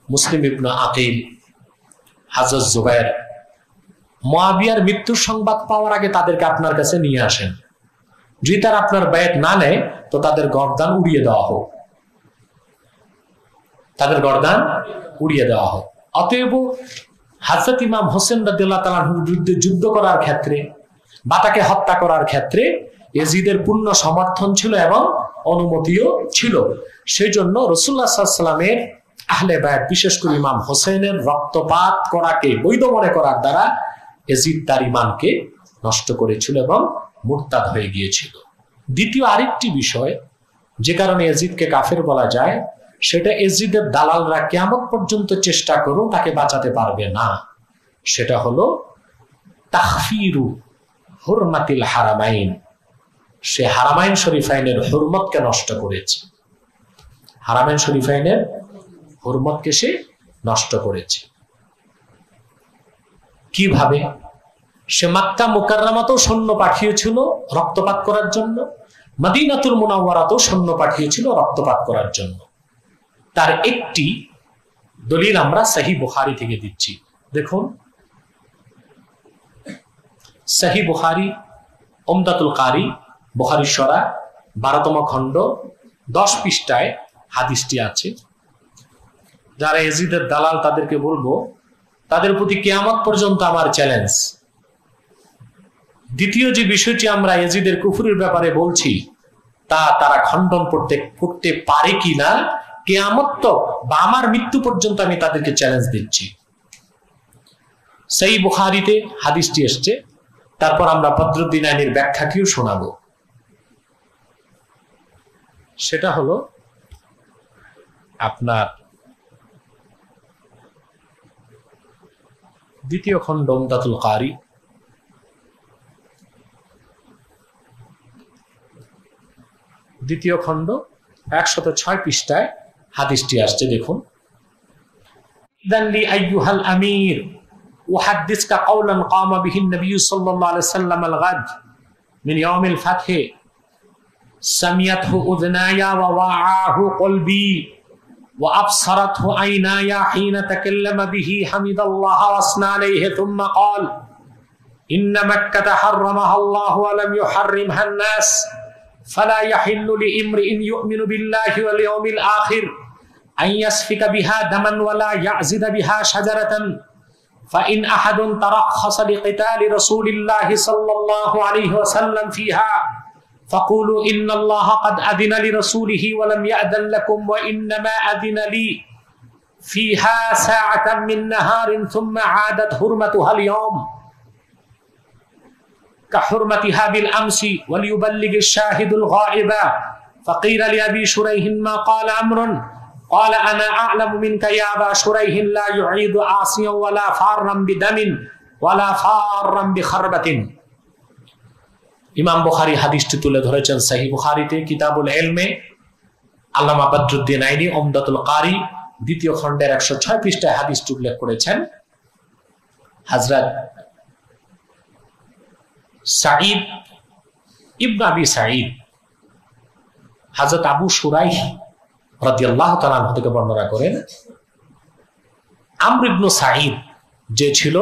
মুসলিম ইবনে আকিল, হযরত জুবায়ের, মুআবিয়ার মৃত্যুর সংবাদ পাওয়ার আগে তাদেরকে আপনার কাছে নিয়ে আসেন। যদি তারা আপনার বায়াত না নেয় তো তাদের গর্দান উড়িয়ে দেওয়া হোক, তাদের গর্দান উড়িয়ে দেওয়া হোক। অতএব হযরত ইমাম হোসেন রাদিয়াল্লাহু তাআলার বিরুদ্ধে যুদ্ধ করার ক্ষেত্রে বা তাকে হত্যা করার ক্ষেত্রে ইয়াজিদের পূর্ণ সমর্থন ছিল এবং অনুমতিও ছিল। সেই জন্য রাসূলুল্লাহ সাল্লাল্লাহু আলাইহি ওয়াসাল্লামের আহলে বায়াত, বিশেষ করে ইমাম হোসেনের রক্তপাত করাকে বৈধ মনে করার দ্বারা ইয়াজিদ তার ঈমানকে নষ্ট করেছিল এবং মুরতাদ হয়ে গিয়েছিল। দ্বিতীয় আরেকটি বিষয় যে কারণে ইয়াজিদকে কাফের বলা যায়, সেটা ইয়াজিদের দালালরা কিয়ামত পর্যন্ত চেষ্টা করেও তাকে বাঁচাতে পারবে না। সেটা হলো তাখফিরু হুরমাতিল হারামাইন। সে হারামাইন শরীফাইনের হুরমতকে নষ্ট করেছে, হারামাইন শরীফাইনের হুরমতকে সে নষ্ট করেছে। কিভাবে? সে মক্কা মুকাররমাতেও সৈন্য পাঠিয়েছিল রক্তপাত করার জন্য, মদিনাতুল মুনাওয়ারাতেও সৈন্য পাঠিয়েছিল রক্তপাত করার জন্য। তার একটি দলিল আমরা সহিহ বুখারী থেকে দিচ্ছি। দেখুন, সহিহ বুখারী উমদাতুল কারি, বুখারী শরা 12তম খণ্ড 10 পৃষ্ঠায় হাদিসটি আছে। যারা ইয়াজিদের দালাল তাদেরকে বলবো, তাদের প্রতি কিয়ামত পর্যন্ত আমার চ্যালেঞ্জ। দ্বিতীয় যে বিষয়টি আমরা ইয়াজিদের কুফরের ব্যাপারে বলছি তা তারা খণ্ডন করতে পারে কিনা কিয়ামত তো বা আমার মৃত্যু পর্যন্ত আমি তাদেরকে চ্যালেঞ্জ দিচ্ছি। সহিহ বুখারীতে হাদিসটি এসছে। তারপর আমরা বদরুদ্দিন আইনির ব্যাখ্যাটিও শোনাবো। সেটা হলো আপনার দ্বিতীয় খণ্ড উমদাতুল কারি, দ্বিতীয় খণ্ড 106 পৃষ্ঠায় হাদিসটি আসছে। দেখুন, ইদানলি আইয়ুহাল আমির উহাদ্দিসকা কাওলান কামা বিহি নবী সাল্লাল্লাহু আলাইহি ওয়াসাল্লাম আল-গাদ মিন ইয়াউমিল ফাতহি সামিয়াতহু উযনায়া ওয়া ওয়াআহু কলবি ওয়া আবসারাতহু আইনায়া হিনা তাকাল্লামা বিহি হামিদাল্লাহ ওয়া আসনা আলাইহি থুম্মা ক্বাল ইন্না মাক্কাতা হাররামাহা আল্লাহু ওয়া লাম ইউহাররিমহা আন-নাস فلا يحل لامرئ يؤمن بالله واليوم الآخر أن يسفك بها دما ولا يعزد بها شجرة فإن أحد ترخص لقتال رسول الله صلى الله عليه وسلم فيها فقولوا إن الله قد أذن لرسوله ولم يأذن لكم وإنما أذن لي فيها ساعة من نهار ثم عادت حرمتها اليوم كحرمتها بالأمس وليبلغ الشاهد الغائب. فقيل لأبي شريح ما قال أمر قال أنا أعلم منك يا أبا شريح لا يعيد عاصيا ولا فارا بدم ولا فارا بخربة. ইমাম বুখারী হাদিসটি তুলে ধরেছেন সহিহ বুখারীতে কিতাবুল ইলমে। আল্লামা বদরুদ্দিন আইনি উমদাতুল কারি দ্বিতীয় খণ্ডের 106 পৃষ্ঠায় হাদিসটি উল্লেখ করেছেন। হযরত সাঈদ ইবনে আবি সাঈদ হযরত আবু শুরাইহ রাদিয়াল্লাহু তাআলা আনহু থেকে বর্ণনা করেন, আমর ইবনে সাঈদ যে ছিল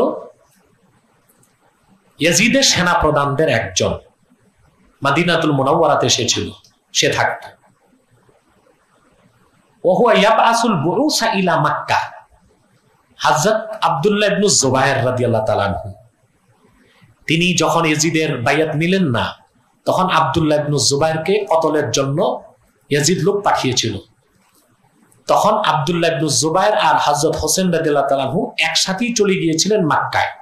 ইয়াজিদের সেনা প্রধানদের একজন, মদিনাতুল মুনাওয়ারাতে সে থাকত। ওয়া হুয়া ইয়াবআসুল বুউসা ইলা মক্কা। হযরত আব্দুল্লাহ ইবনে জুবায়ের রাদিয়াল্লাহু তাআলা আনহু তিনি যখন ইয়াজিদের বাইয়াত নিলেন না, তখন আব্দুল্লাহ ইবনে জুবায়েরকে কতলের জন্য ইয়াজিদ লোক পাঠিয়েছিল। তখন আব্দুল্লাহ ইবনে জুবায়ের আর হযরত হোসেন রাদিয়াল্লাহু তাআলা আনহু একসাথেই চলে গিয়েছিলেন মক্কায়।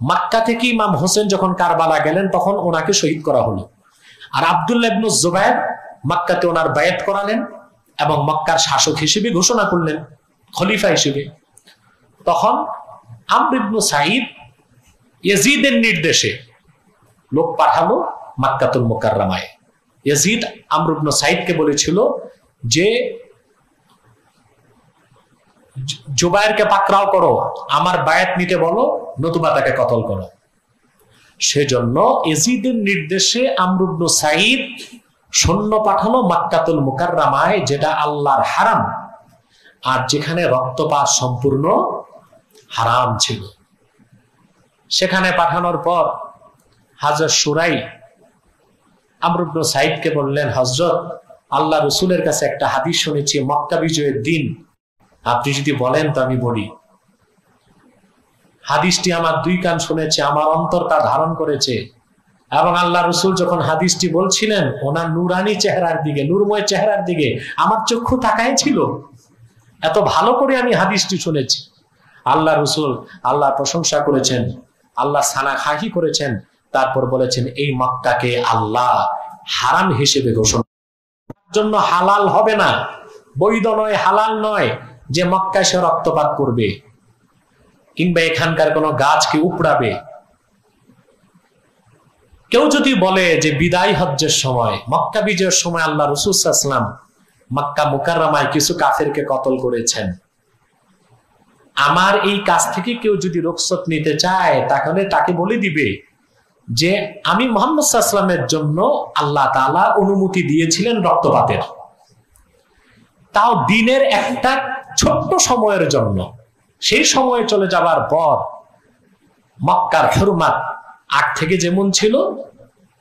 মক্কা থেকে ইমাম হোসেন যখন কারবালা গেলেন তখন ওনাকে শহীদ করা হলো। আর আব্দুল্লাহ ইবনে জুবায়ের মক্কাতে ওনার বায়াত করালেন এবং মক্কার শাসক হিসেবে ঘোষণা করলেন, খলিফা হিসেবে। তখন আমর ইবনে সাঈদ ইয়াজিদের নির্দেশে লোক পাঠালো মক্কাতুল মুকাররমায়। ইয়াজিদ আমর ইবনে সাইদকে বলেছিল যে জুবায়েরকে পাকড়াও করো, আমার বায়াত নিতে বলো, নতুবা তাকে কতল করো। সেজন্য ইয়াজিদের নির্দেশে আমর ইবনে সাইদ সৈন্য পাঠানো মক্কাতুল মুকাররমায়, যেটা আল্লাহর হারাম আর যেখানে রক্তপাত সম্পূর্ণ হারাম ছিল। সেখানে পাঠানোর পর হযরত শুরাই আমর ইবনে সাইদকে বললেন, হযরত, আল্লাহ রসুলের কাছে একটা হাদিস শুনেছি মক্কা বিজয়ের দিন, আপনি যদি বলেন তো আমি বলি। হাদিসটি আমার দুই কান শুনেছে, আমার অন্তর তা ধারণ করেছে। এবং আল্লাহ রসুল যখন হাদিসটি বলছিলেন, ওনার নুরানি চেহারার দিকে, নূরময় চেহারার দিকে আমার চক্ষু তাকায় ছিল। এত ভালো করে আমি হাদিসটি শুনেছি। আল্লাহ রসুল আল্লাহ প্রশংসা করেছেন, আল্লাহ সানা খাহি করেছেন, তারপর বলেছেন এই মক্কাকে আল্লাহ হারাম হিসেবে ঘোষণা জন্য হালাল হবে না, বৈধ নয়, হালাল নয় যে মক্কায় সে রক্তপাত করবে কিংবা এখানকার কোনো গাছকে উপড়াবে। কেউ যদি বলে যে বিদায় হজ্জের সময়, মক্কা বিজয়ের সময় আল্লাহ রাসূল সাল্লাল্লাহু আলাইহি ওয়াসাল্লাম মক্কা মুকাররমায় কিছু কাফেরকে কতল করেছেন, আমার এই কাজ থেকে কেউ যদি রুখসত নিতে চায় তাহলে তাকে বলে দিবে যে আমি মুহাম্মদ সাল্লাল্লাহু আলাইহি ওয়াসাল্লামের জন্য আল্লাহ তাআলা অনুমতি দিয়েছিলেন রক্তপাতের, তাও দিনের একটা ছোট্ট সময়ের জন্য। সেই সময়ে চলে যাবার পর মক্কার হুরমাত আগ থেকে যেমন ছিল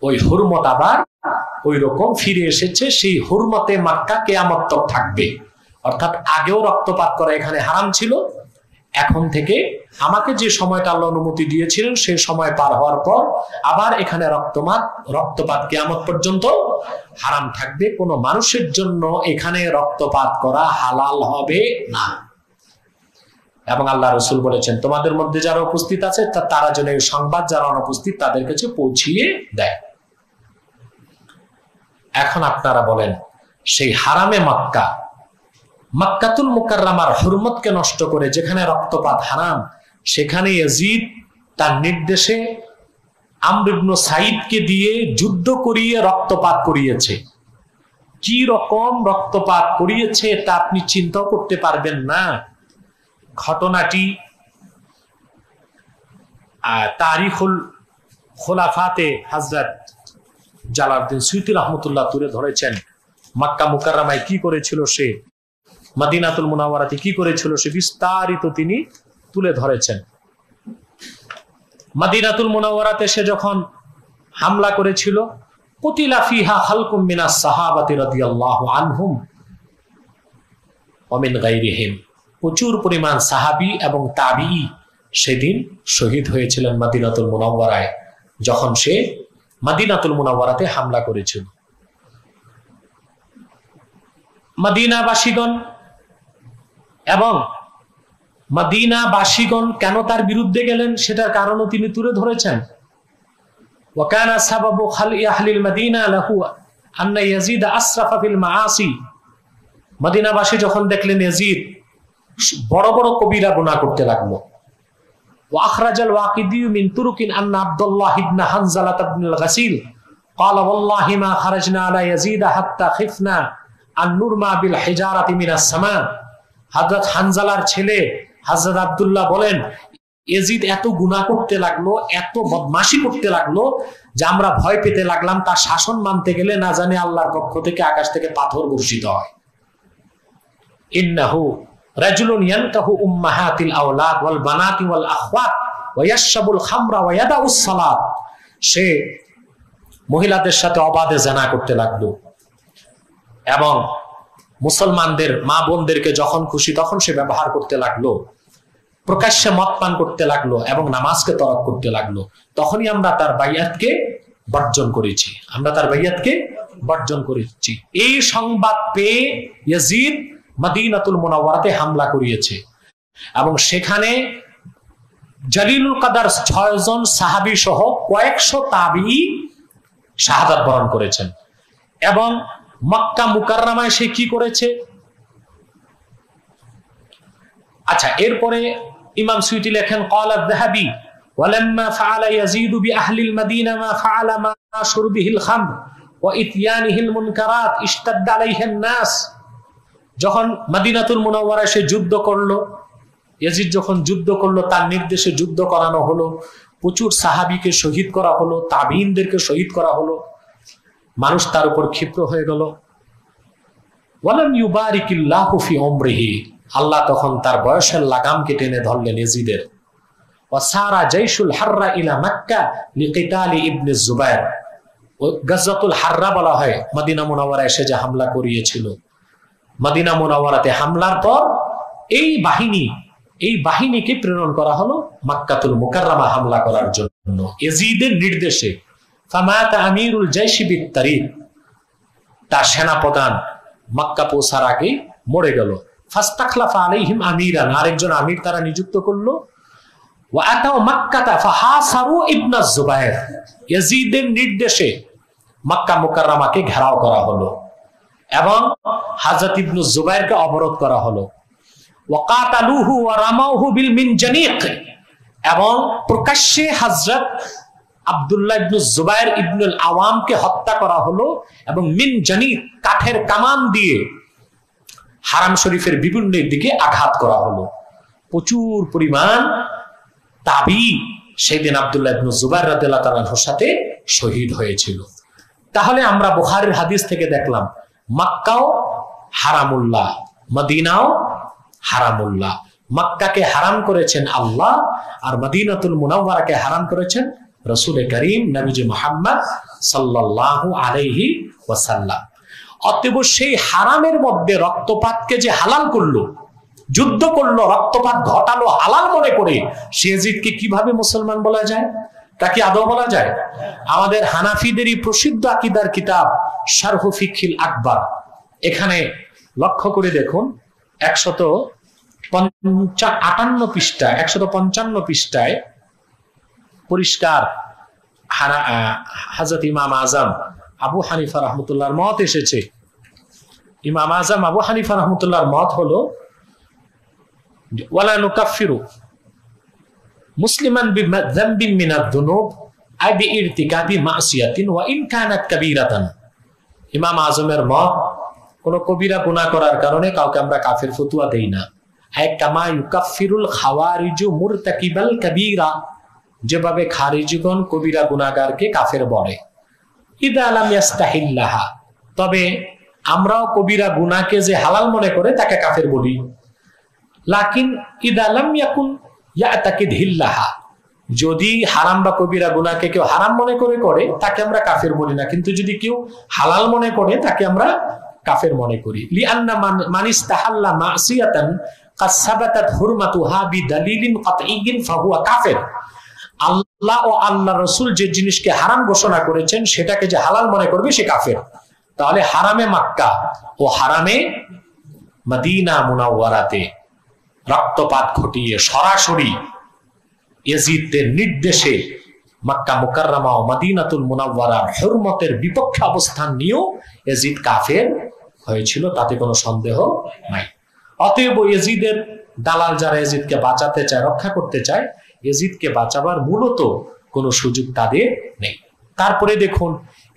ওই হুরমত আবার ওই রকম ফিরে এসেছে। সেই হুরমতে মক্কা কিয়ামত তক থাকবে। অর্থাৎ আগেও রক্তপাত করা এখানে হারাম ছিল, এখন থেকে আমাকে যে সময়টা আল্লাহ অনুমতি দিয়েছিলেন সেই সময় পার হওয়ার পর আবার এখানে রক্তপাত কিয়ামত পর্যন্ত হারাম থাকবে। কোনো মানুষের জন্য এখানে রক্তপাত করা হালাল হবে না। এবং আল্লাহ রসুল বলেছেন তোমাদের মধ্যে যারা উপস্থিত আছে তারা যেন এই সংবাদ যারা অনুপস্থিত তাদের কাছে পৌঁছিয়ে দেয়। এখন আপনারা বলেন, সেই হারামে মক্কা, মক্কাতুল মুকাররমার হুরমতকে নষ্ট করে যেখানে রক্তপাত হারাম, সেখানে ইয়াজিদ তার নির্দেশে আমর ইবনে সাইদকে দিয়ে যুদ্ধ করিয়ে রক্তপাত করিয়েছে। কি রকম রক্তপাত করিয়েছে তা আপনি চিন্তাও করতে পারবেন না। ঘটনাটি তারিখুল খোলাফাতে হযরত জালালউদ্দিন সুয়ুতী রাহমাতুল্লাহ তুলে ধরেছেন। মক্কা মুকাররমায় কি করেছিল সে, মদিনাতুল মুনাওয়ারাতে কি করেছিল সে বিস্তারিত তিনি তুলে ধরেছেন। মদিনাতুল মুনাওয়ারাতে সে যখন হামলা করেছিল, কুতিলা ফিহা খালকুম মিনাস সাহাবাতি রাদিয়াল্লাহু আনহুম ওয়া মিন গায়রিহিম, প্রচুর পরিমাণ সাহাবী এবং তাবিঈ সেদিন শহীদ হয়েছিলেন মদিনাতুল মুনাওয়ারায় যখন সে মদিনাতুল মুনাওয়ারাতে হামলা করেছিল। মদিনাবাসীগণ এবং মদিনাবাসীগণ কেন তার বিরুদ্ধে গেলেন সেটার কারণও তিনি তুলে ধরেছেন। ওয়াকানা সাবাবু খালি আহলিল মদিনা লাহু আন্না ইয়াজিদ আসরাফা ফিল মাআসি, মদিনাবাসী যখন দেখলেন ইয়াজিদ বড় বড় কবিরা গুনাহ করতে লাগলো। ওয়া আখরাজাল ওয়াকিদি মিন তুরুকিন আন্না আব্দুল্লাহ ইবনে হানজালা ইবনুল গাসিল ক্বালা ওয়াল্লাহি মা খারাজনা আলা ইয়াজিদ হাত্তা খিফনা আন নুরমা বিল হিজারাতি মিনাস সামা। হযরত হানজালার ছেলে হযরত আব্দুল্লাহ বলেন, ইয়াজিদ এত গুনাহ করতে লাগলো, এত বদমাশি করতে লাগলো যে আমরা ভয় পেতে লাগলাম তার শাসন মানতে গেলে না জানি আল্লাহর পক্ষ থেকে আকাশ থেকে পাথর বর্ষিত হয়। ইন্নাহু রাজুলুন ইয়ানকাহু উম্মাহাতিল আওলাদ ওয়াল বানাতি ওয়াল আখওয়াত ওয়া ইয়াশরাবুল খামরা ওয়া ইয়াদাউস সালাত, সে মহিলাদের সাথে অবাধে জিনা করতে লাগলো এবং মুসলমানদের মা বোনদেরকে যখন খুশি তখন সে ব্যবহার করতে লাগলো, প্রকাশ্যে মদ পান করতে লাগলো এবং নামাজকে তরক করতে লাগলো। তখনই আমরা তার বাইয়াতকে বর্জন করেছি, এই সংবাদ পেয়ে ইয়াজিদ মদিনাতুল মুনাওয়ারাতে হামলা করিয়েছে এবং সেখানে জলিলুল কদর 6 জন সাহাবী সহ কয়েকশো তাবিঈ শাহাদাত বরণ করেছেন। এবং মক্কা মুকাররমায় সে কি করেছে, আচ্ছা এরপরে ইমাম সুয়ুতী লেখেন ক্বালা আয-যাহাবী ওয়ালাম্মা ফাআলা ইয়াজিদু বিআহলিল মাদিনা মা ফাআলা মা শুরবিহিল খামর ওয়া ইতয়ানিহিল মুনকারাত ইশতাদ্দা আলাইহিন নাস। যখন মদিনাতুল মুনাওয়ারায় সে যুদ্ধ করলো, ইয়াজিদ যখন যুদ্ধ করলো, তার নির্দেশে যুদ্ধ করানো হলো, প্রচুর সাহাবীকে শহীদ করা হলো, তাবিঈনদেরকে শহীদ করা হলো, মানুষ তার উপর ক্ষিপ্র হয়ে গেল। ওয়ালাম ইউবারিকিল্লাহু ফি উমরিহি, আল্লাহ তখন তার বয়সের লাগামকে টেনে ধরলেন ইয়াজিদের। ওয়াসারা জাইশুল হাররা ইলা মক্কা লিকিতালি ইবনে জুবায়ের, গাজওয়াতুল হাররা বলা হয় মদিনা মুনাওয়ারায় এসে যে হামলা করিয়েছিল। মদিনা মুনাওয়ারাতে হামলার পর এই বাহিনীকে প্রেরণ করা হলো মক্কাতুল মুকাররমা হামলা করার জন্য ইয়াজিদের নির্দেশে। ফামাতা আমিরুল জাইশি বিত্তারিক, তার সেনাপ্রধান মক্কা পৌঁছার আগে মরে গেল। ফাস্তাখলাফা আলাইহিম আমিরান, আরেকজন আমির তারা নিযুক্ত করলো। ওয়া আতাউ মক্কাতা ফাহাসারু ইবনে জুবায়ের, ইয়াজিদের নির্দেশে মক্কা মুকাররমাকে ঘেরাও করা হলো এবং হযরত ইবনে জুবায়েরকে অবরোধ করা হলো। ওয়া কাতালুহু ওয়া রামাউহু বিল মিনজানিক, এবং প্রকাশ্যে হযরত আব্দুল্লাহ ইবনে জুবায়ের ইবনুল আওয়ামকে হত্যা করা হলো এবং মিনজানিক, কাঠের কামান দিয়ে হারাম শরীফের বিভিন্ন দিকে আঘাত করা হলো। প্রচুর পরিমাণ তাবি সেদিন আব্দুল্লাহ ইবনে জুবায়ের রাদিয়াল্লাহু তাআলার সাথে শহীদ হয়েছিল। তাহলে আমরা বুখারীর হাদিস থেকে দেখলাম মক্কাও হারামুল্লাহ, মদিনাও হারামুল্লাহ। মক্কাকে হারাম করেছেন আল্লাহ, আর মদিনাতুল মুনাওয়ারাকে হারাম করেছেন রাসূল করিম নবীজি মুহাম্মদ সাল্লাল্লাহু আলাইহি ওয়াসাল্লাম। অতএব সেই হারামের মধ্যে রক্তপাতকে যে হালাল করলো, যুদ্ধ করলো, রক্তপাত ঘটালো হালাল মনে করে, সে ইয়াজিদকে কিভাবে মুসলমান বলা যায়? তাকে আদৌ বলা যায়? আমাদের হানাফিদেরই প্রসিদ্ধ আকীদার কিতাব শারহু ফিকহিল আকবার, এখানে লক্ষ্য করে দেখুন 158 পৃষ্ঠায় 155 পৃষ্ঠায় পরিষ্কার হযরত ইমাম আজম আবু হানিফা রাহমাতুল্লাহর মত এসেছে। ইমাম আজম আবু হানিফা রাহমাতুল্লাহর মত হলো ওয়ালা নুকাফিরু মুসলিমান বিযামবিন মিনাদ দুনুব আই বিইরতিকাবি মাসিয়াতিন ওয়া ইন কানাত কাবীরাতান। ইমাম আজমের মত, কোন কবিরা গুনাহ করার কারণে কাউকে আমরা কাফের ফতোয়া দেই না। আই কামা ইউকাফিরুল খাওয়ারিজু মুরতাকিবাল কাবীরা, যেভাবে খারিজিগণ কবিরা গুনাহগারকে কাফের বলে। ইদা লাম ইয়াস্তাহিল্লাহা, তবে আমরাও কবিরা গুনাহকে যে হালাল মনে করে তাকে কাফের বলি। লাকিন ইদা লাম ইয়াকুন ইয়াতাকিদ হিল্লাহা, যদি হারাম বা কবিরা গুনাহকে কেউ হারাম মনে করে তাকে আমরা কাফের বলি না, কিন্তু যদি কেউ হালাল মনে করে তাকে আমরা কাফের মনে করি। লিআন্না মান ইস্তাহাল্লা মাসিয়াতান কাদ সাবাতাত হুরমাতুহা বিদালিলিন কাতঈয়িন ফাহুয়া কাফির। আল্লাহ ও আল্লাহর রাসূল যে জিনিসকে হারাম ঘোষণা করেছেন সেটাকে যে হালাল মনে করবে সে কাফের। তাহলে হারামে মক্কা ও হারামে মদিনা মুনাওয়ারাতে রক্তপাত ঘটিয়ে সরাসরি ইয়াজিদের নির্দেশে মক্কা মুকাররমা ও মদিনাতুল মুনাওয়ারার হুরমতের বিপক্ষে অবস্থান নিয়েও ইয়াজিদ কাফের হয়েছিল, তাতে কোনো সন্দেহ নাই। অতএব ইয়াজিদের দালাল যারা ইয়াজিদকে বাঁচাতে চায়, রক্ষা করতে চায়, ইয়াজিদকে বাঁচাবার মূলত কোনো সুযোগ তাদের নেই। তারপরে দেখুন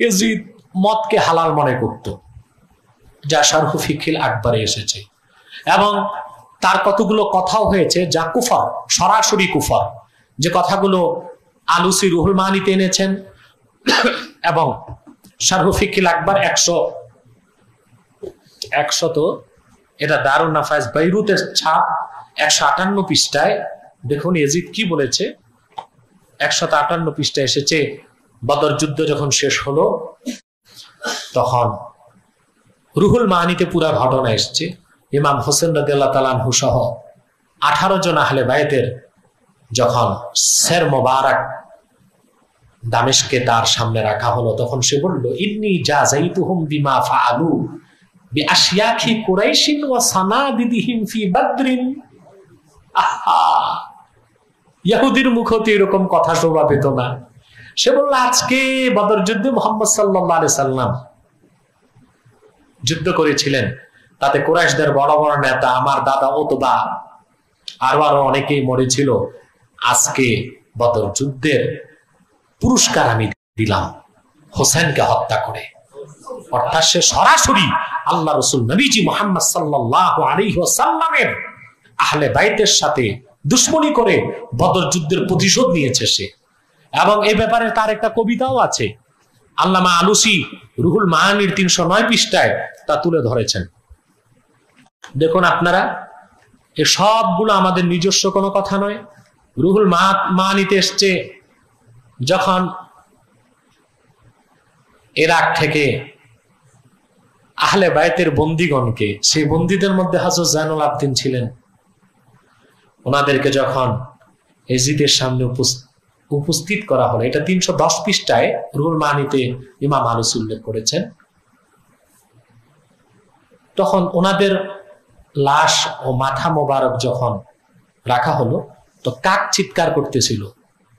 ইয়াজিদ মদকে হালাল মনে করত, যা শারহু ফিকহিল আকবরে এসেছে, এবং তার কতগুলো কথাও হয়েছে যা কুফর, সরাসরি কুফর, যে কথাগুলো আলুসি রুহুল মানিতে এনেছেন এবং শারহু ফিকহিল আকবর 100 তো এটা দারুন নাফায়েজ বাইরুতের ছাপ 158 পৃষ্ঠায় দেখুন ইয়াজিদ কি বলেছে। 158 পৃষ্ঠায় এসেছে, বদর যুদ্ধ যখন শেষ হলো তখন রুহুল মানিতে পুরা ঘটনা এসছে। ইমাম হোসেন রাদিয়াল্লাহু তাআলা আনহু সহ 18 জন আহলে বাইতের যখন সের মোবারক দামেস্কে তার সামনে রাখা হলো, তখন সে বলল, ইন্নী জাযাইতুহুম বিমা ফাআলু বিআশিয়াখি কুরাইশিন ওয়া সানাদিদিহিম ফি বদরিন। ইহুদির মুখতে এরকম কথা শোভা পেত না। সে বলল, আজকে বদর যুদ্ধে মুহাম্মদ সাল্লাল্লাহু আলাইহি সাল্লাম যুদ্ধ করেছিলেন, তাতে কুরাইশদের বড় বড় নেতা আমার দাদা উতবা আরো অনেকেই মরেছিল। আজকে বদর যুদ্ধের পুরস্কার আমি দিলাম হোসেনকে হত্যা করে। অর্থাৎ সে সরাসরি আল্লাহ রসুল নবীজি মুহাম্মদ সাল্লাল্লাহু আলাইহি ওয়াসাল্লামের আহলে বাইতের সাথে দুশ্মনী করে বদর যুদ্ধের প্রতিশোধ নিয়েছে সে। এবং এই ব্যাপারে তার একটা কবিতাও আছে, আল্লামা আলুসি রুহুল মাআনির 309 পৃষ্ঠায় তা তুলে ধরেছেন। দেখুন আপনারা, এ সবগুলো আমাদের নিজস্ব কোনো কথা নয়। রুহুল মাআনিতে এসছে যখন ইরাক থেকে আহলে বাইতের বন্দীগণকে, সেই বন্দীদের মধ্যে হযরত জাইনুল আবদিন ছিলেন, ওনাদেরকে যখন এজিদের সামনে উপস্থিত করা হলো, এটা 310 পৃষ্ঠায় রুহুল মাআনিতে ইমাম আলুসি উল্লেখ করেছেন। তখন ওনাদের লাশ ও মাথা মোবারক যখন রাখা হলো, তো কাক চিৎকার করতেছিল,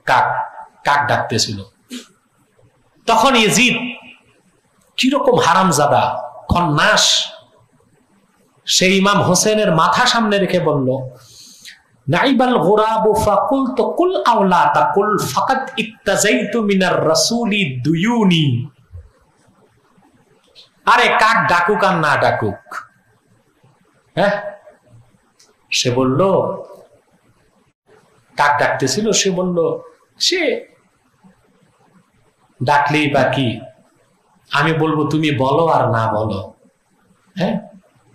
কাক কাক ডাকতেছিল। তখন ইয়াজিদ কিরকম হারামজাদা খন্নাস, সেই ইমাম হোসেনের মাথা সামনে রেখে বলল, নাইবাল গুরাবু ফাকুলতু কুল আওলা তাকুল ফাকাত ইত্তাজাইতু মিনার রাসূলি দুয়ুনি। আরে কাক ডাকুক আর না ডাকুক, হ্যাঁ, সে বলল, কাক ডাকতেছিল, সে বলল সে ডাকলেই বা কি, আমি বলবো তুমি বলো আর না বলো, হ্যাঁ,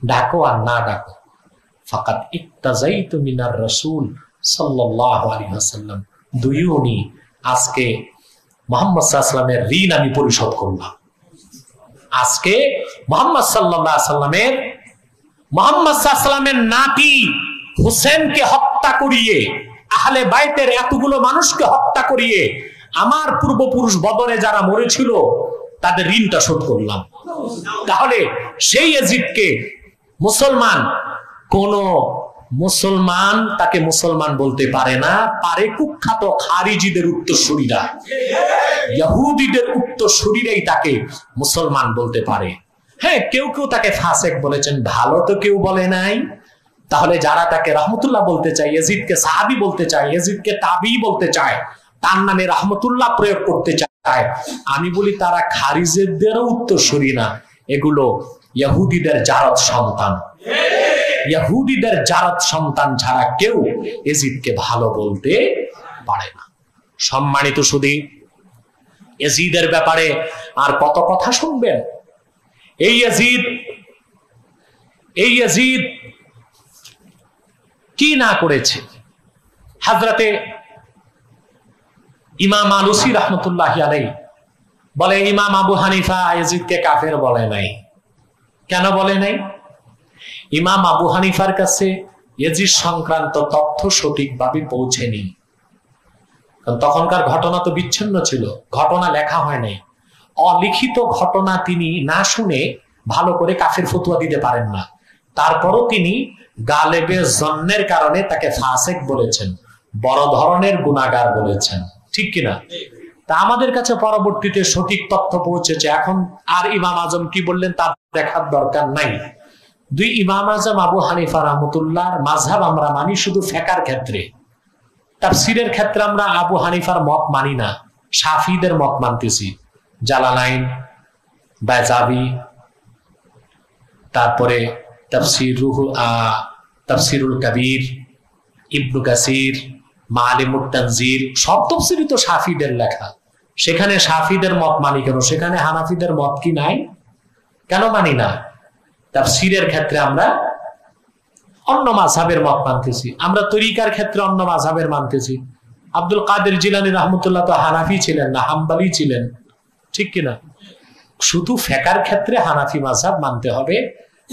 ডাকো আর না ডাকো। ফাকাত ইত্তাজাইতু মিনার রাসূল সাল্লাল্লাহু আলাইহি ওয়াসাল্লাম দুয়ুনি, আজকে মুহাম্মদ সাল্লাল্লাহু আলাইহি ওয়াসাল্লামের ঋণ আমি পরিশোধ করলাম। আজকে মুহাম্মদ সাল্লাল্লাহু আলাইহি ওয়াসাল্লামের নাতি হোসেনকে হত্যা করিয়ে, আহলে বাইতের এতগুলো মানুষকে হত্যা করিয়ে আমার পূর্বপুরুষ বদরে যারা মরেছিল তাদের ঋণটা শোধ করলাম। তাহলে সেই ইয়াজিদকে মুসলমান, কোন মুসলমান তাকে মুসলমান বলতে পারে না, পারে কুখ্যাত খারিজিদের উত্তরসূরিরা, ইহুদিদের উত্তরসূরিরাই তাকে মুসলমান বলতে পারে। হ্যাঁ, কেউ কেউ তাকে ফাসেক বলেছেন, ভালো তো কেউ বলে নাই। তাহলে যারা তাকে রহমতুল্লাহ বলতে চায়, ইয়াজিদকে সাহাবী বলতে চায়, ইয়াজিদকে তাবি বলতে চায়, তার নামে রহমতুল্লাহ প্রয়োগ করতে চায়, আমি বলি তারা খারিজেরদেরও উত্তরসূরি না, এগুলো ইহুদিদের জারত সন্তান। ইহুদিদের জারত সন্তান ছাড়া কেউ ইয়াজিদকে ভালো বলতে পারে না। সম্মানিত সুধী, ইয়াজিদের ব্যাপারে আর কত কথা শুনবেন। এই ইয়াজিদ কি না করেছে। হযরতে ইমাম আলুসি রাহমাতুল্লাহি আলাইহি বলে, ইমাম আবু হানিফা ইয়াজিদকে কাফের বলে নাই। কেন বলে নাই? ইমাম আবু হানিফার কাছে ইয়াজিদ সংক্রান্ত তথ্য সঠিকভাবে পৌঁছেনি। কারণ তখনকার ঘটনা তো বিচ্ছিন্ন ছিল, ঘটনা লেখা হয় নাই। অলিখিত ঘটনা তিনি না শুনে ভালো করে কাফের ফতোয়া দিতে পারেন না। তারপরও তিনি গালেবে জন্নের কারণে তাকে ফাসেক বলেছেন, বড় ধরনের গুনাহগার বলেছেন, ঠিক কিনা? তা আমাদের কাছে পরবর্তীতে সঠিক তথ্য পৌঁছেছে, এখন আর ইমাম আজম কি বললেন তার দেখার দরকার নাই। দুই ইমাম আজম আবু হানিফা রাহমাতুল্লাহর মাযহাব আমরা মানি শুধু ফিকহের ক্ষেত্রে, তাফসীরের ক্ষেত্রে আমরা আবু হানিফার মত মানি না, শাফিদের মত মানতেছি। জালালাইন, বাইজাবি, তারপরে তাফসীরুল কবির, ইবনু কাসির, মাআলিমুত তানজিল, সব তাফসীরই তো শাফিদের লেখা। সেখানে শাফিদের মত মানি কেন? সেখানে হানাফিদের মত কি নাই? কেন মানি না? তাফসীরের ক্ষেত্রে আমরা অন্য মাযহাবের মত মানতেছি, আমরা তরিকার ক্ষেত্রে অন্য মাযহাবের মানতেছি। আব্দুল কাদের জিলানী রাহমাতুল্লাহ তো হানাফি ছিলেন না, হাম্বলি ছিলেন, ঠিক কিনা? শুধু ফিকহের ক্ষেত্রে হানাফি মাযহাব মানতে হবে।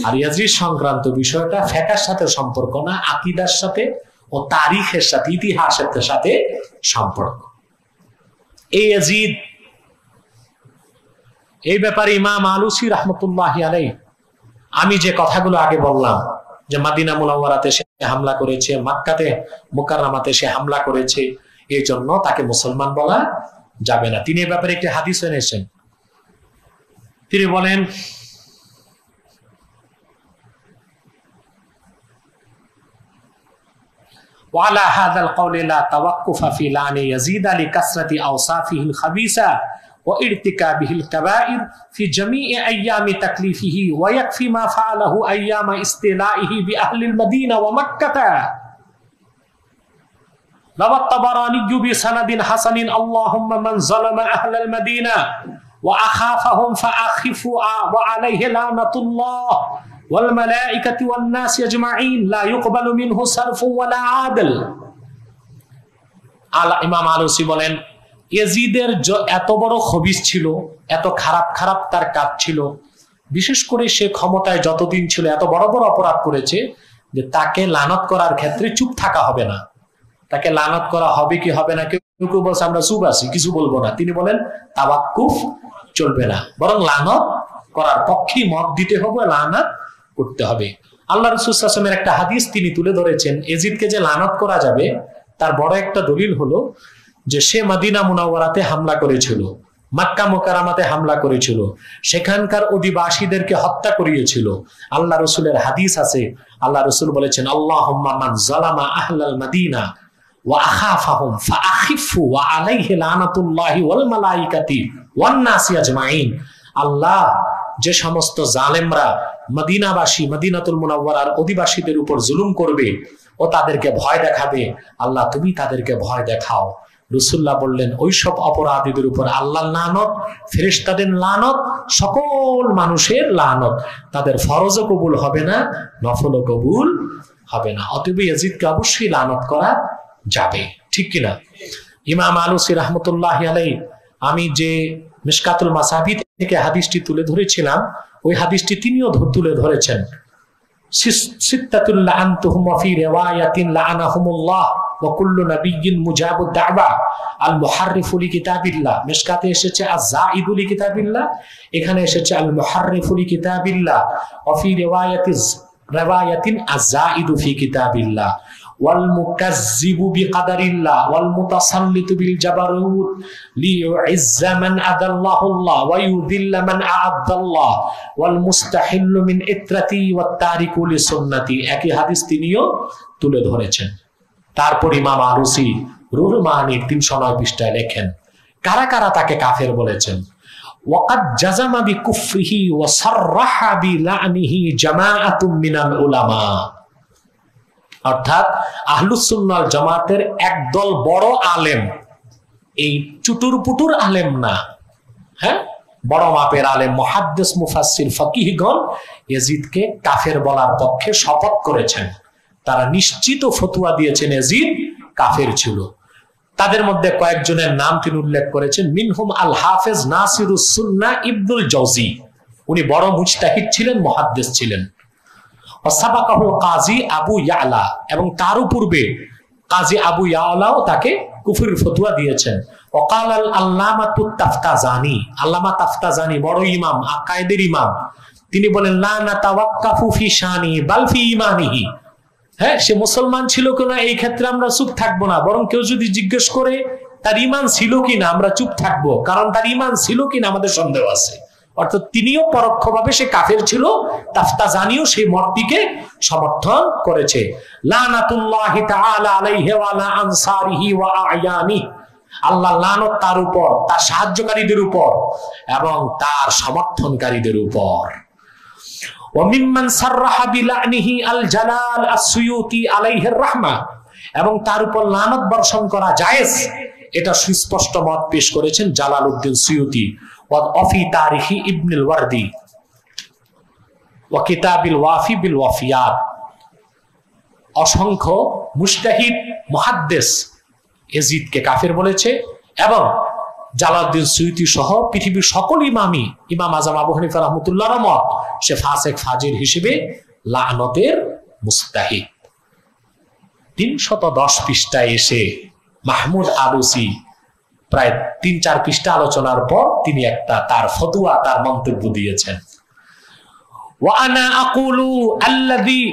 আর ইয়াজিদ সংক্রান্ত বিষয়টা ফিকহের সাথে সম্পর্ক না, আকীদার সাথে ও তারিখের সাথে, ইতিহাসের সাথে সম্পর্ক। এই ইয়াজিদ, এই ব্যাপারে ইমাম আলুসি রাহমাতুল্লাহি আলাইহি আমি যে কথাগুলো আগে বললাম, যে মাদিনা মুনাওয়ারাতে সে হামলা করেছে, মক্কাতে মুকাররমাতে সে হামলা করেছে, এই জন্য তাকে মুসলমান বলা যাবে না। তিনি এই ব্যাপারে একটি হাদিস এনেছেন। তিনি বলেন, وعلى هذا القول لا توقف في لعن يزيد لكثرة أوصافه الخبيثة وارتكابه الكبائر في جميع أيام تكليفه ويكفي ما فعله أيام استيلائه بأهل المدينة ومكة. روى الطبراني بسند حسن اللهم من ظلم أهل المدينة وأخافهم فأخفوا وعليه لعنة الله والملائكة والناس أجمعين لا يقبل منه صرف ولا عدل. ইমাম আলুসি বলেন, ইয়াজিদের এত বড় খবিস ছিল, এত খারাপ খারাপ তার কাজ ছিল, বিশেষ করে সে ক্ষমতায় যতদিন ছিল এত বড় বড় অপরাধ করেছে যে তাকে লানত করার ক্ষেত্রে চুপ থাকা হবে না। তাকে লানত করা হবে কি হবে না, কেউ কেউ বলছে আমরা চুপ আছি, কিছু বলবো না। তিনি বলেন তাওয়াক্কুফ চলবে না, বরং লানত করার পক্ষেই মত দিতে হবে, লানত করতে হবে। আল্লাহ রাসূল সাল্লাল্লাহু আলাইহি ওয়াসাল্লামের একটা হাদিস তিনি তুলে ধরেছেন, ইয়াজিদকে যে লানত করা যাবে তার বড় একটা দলিল হলো যে সে মদিনা মুনাওয়ারাতে হামলা করেছিল, মক্কা মুকাররমাতে হামলা করেছিল, সেখানকার অধিবাসীদেরকে হত্যা করিয়েছিল। আল্লাহ রাসূলের হাদিস আছে, আল্লাহ রাসূল বলেছেন আল্লাহুম্মা মান যালামা আহলাল মদিনা ওয়া আখাফাহুম ফাআখিফু ওয়া আলাইহি লানাতুল্লাহি ওয়াল মালাইকাতি ওয়ান নাসি আজমাইন। আল্লাহ যে সমস্ত জালেমরা মদিনাবাসী মদিনাতুল মুনাওয়ারার অধিবাসীদের উপর জুলুম করবে ও তাদেরকে ভয় দেখাবে, আল্লাহ তুমি তাদেরকে ভয় দেখাও। রাসূলুল্লাহ বললেন ওইসব অপরাধীদের উপর আল্লাহর লানত, ফেরেশতাদের লানত, সকল মানুষের লানত, তাদের ফরজও কবুল হবে না, নফলও কবুল হবে না। অতএব ইয়াজিদকে অবশ্যই লানত করা যাবে, ঠিক কিনা? ইমাম আলুসি রাহমাতুল্লাহি আলাইহি, আমি যে মিশকাতুল মাসাবি থেকে হাদিসটি তুলে ধরেছিলাম ওই হাদিসটি তিনিও তুলে ধরেছেন। সিত্তাতুল লাআনতুহুম ফি রিওয়ায়াতিন লাআনাহুমুল্লাহ ওয়া কুল্লু নাবিয়্যিন মুজাবুদ দাওয়া আল মুহাররিফু লিকিতাবিল্লাহ। মিশকাতে এসেছে আয-যাইদু লিকিতাবিল্লাহ, এখানে এসেছে আল মুহাররিফু লিকিতাবিল্লাহ ওয়া ফি রিওয়ায়াতিন আয-যাইদু ফি কিতাবিল্লাহ ওয়াল মুকাজ্জিবু বিকাদারিল্লাহ ওয়াল মুতাসাল্লিতু বিল জাবারুত লিইউইজ্জা মান আদাল্লাহুল্লাহ ওয়া ইউযিল্লা মান আ'আদাল্লাহ ওয়াল মুস্তাহিল্লু মিন ইত্রাতি ওয়াত তারিকু লিসুন্নতি। একই হাদিস তিনিও তুলে ধরেছেন। তারপর ইমাম আলুসি রুহুল মাআনির ৩০৯ পৃষ্ঠায় লেখেন কারা কারা তাকে কাফের বলেছেন। ওয়াকাদ জাযামা বিকুফরিহি ওয়া সাররাহা বিলা'নিহি জামাআতুম মিনাল উলামা। অর্থাৎ আহলুস সুন্নাহ ওয়াল জামাতের একদল বড় আলেম, এই চুটুর পুটুর আলেম না, হ্যাঁ, বড় মাপের আলেম, মুহাদ্দিস, মুফাসসির, ফকিহগণ ইয়াজিদকে কাফের বলার পক্ষে শপথ করেছেন। তারা নিশ্চিত ফতোয়া দিয়েছেন ইয়াজিদ কাফের ছিল। তাদের মধ্যে কয়েকজনের নাম তিনি উল্লেখ করেছেন। মিনহুম আল হাফেজ নাসিরুস সুন্নাহ ইবনুল জাওজি, উনি বড় মুজতাহিদ ছিলেন, মুহাদ্দিস ছিলেন। ওয়াসাবাকাহুল কাজী আবু ইয়ালা, এবং তার পূর্বে কাজী আবু ইয়ালাও তাকে কুফরির ফতোয়া দিয়েছেন। ওয়াকাল আল আল্লামাতুত তাফতাজানি, আল্লামা তাফতাজানি বড় ইমাম, আকায়েদের ইমাম, তিনি বলেন লা নাতাওয়াক্কাফু ফি শানি বাল ফি ঈমানিহি। হ্যাঁ, সে মুসলমান ছিল কিনা এই ক্ষেত্রে আমরা চুপ থাকবো না, বরং কেউ যদি জিজ্ঞেস করে তার ঈমান ছিল কিনা আমরা চুপ থাকবো, কারণ তার ঈমান ছিল কিনা আমাদের সন্দেহ আছে। অর্থাৎ তিনিও পরোক্ষভাবে সে কাফের ছিল, তাফতাজানিও সেই মতটিকে সমর্থন করেছে। লানাতুল্লাহি তাআলা আলাইহি ওয়া আলা আনসারিহি ওয়া আ'য়ানি, আল্লাহর লানত তার উপর, তার সাহায্যকারীদের উপর এবং তার সমর্থনকারীদের উপর। ওয়া মিম্মান সাররাহা বিলা'নিহি আল জালাল আস-সুয়ুতি আলাইহির রাহমা, এবং তার উপর লানত বর্ষণ করা জায়েজ, এটা সুস্পষ্ট মত পেশ করেছেন জালালউদ্দিন সুয়ুতি ওয়াফি তারিখি ইবনুল ওয়ারদি ওয়া কিতাবিল ওয়াফি বিল ওয়াফিয়াত। অসংখ্য মুজতাহিদ, মুহাদ্দিস ইয়াজিদকে কাফের বলেছে, এবং জালালউদ্দিন সুয়ুতি সহ পৃথিবীর সকল ইমামই, ইমাম আজম আবু হানিফা রাহমাতুল্লাহর মত, সে ফাসিক ফাজির হিসেবে লানতের মুস্তাহিক। ৩১০ পৃষ্ঠায় এসে মাহমুদ আলুসি প্রায় ৩-৪ পৃষ্ঠা আলোচনার পর তিনি একটা তার ফতোয়া, তার মন্তব্য দিয়েছেন। ওয়া আনা আকুলু আল্লাযী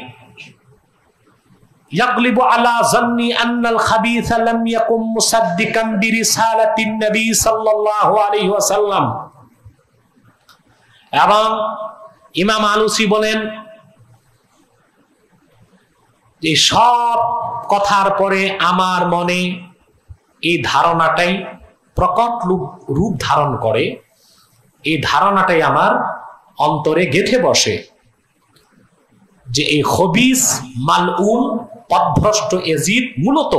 ইয়াগলিবু আলা যান্নি আন্নাল খাবিসা লাম ইয়াকুম মুসাদ্দিকান বিরিসালাতিন নবী সাল্লাল্লাহু আলাইহি ওয়াসাল্লাম। এবং ইমাম আলুসি বলেন যে সব কথার পরে আমার মনে এই ধারণাটাই প্রকট রূপ ধারণ করে, এই ধারণাটাই আমার অন্তরে গেঁথে বসে যে এই খবিস মালউন পথভ্রষ্ট এজিদ মূলত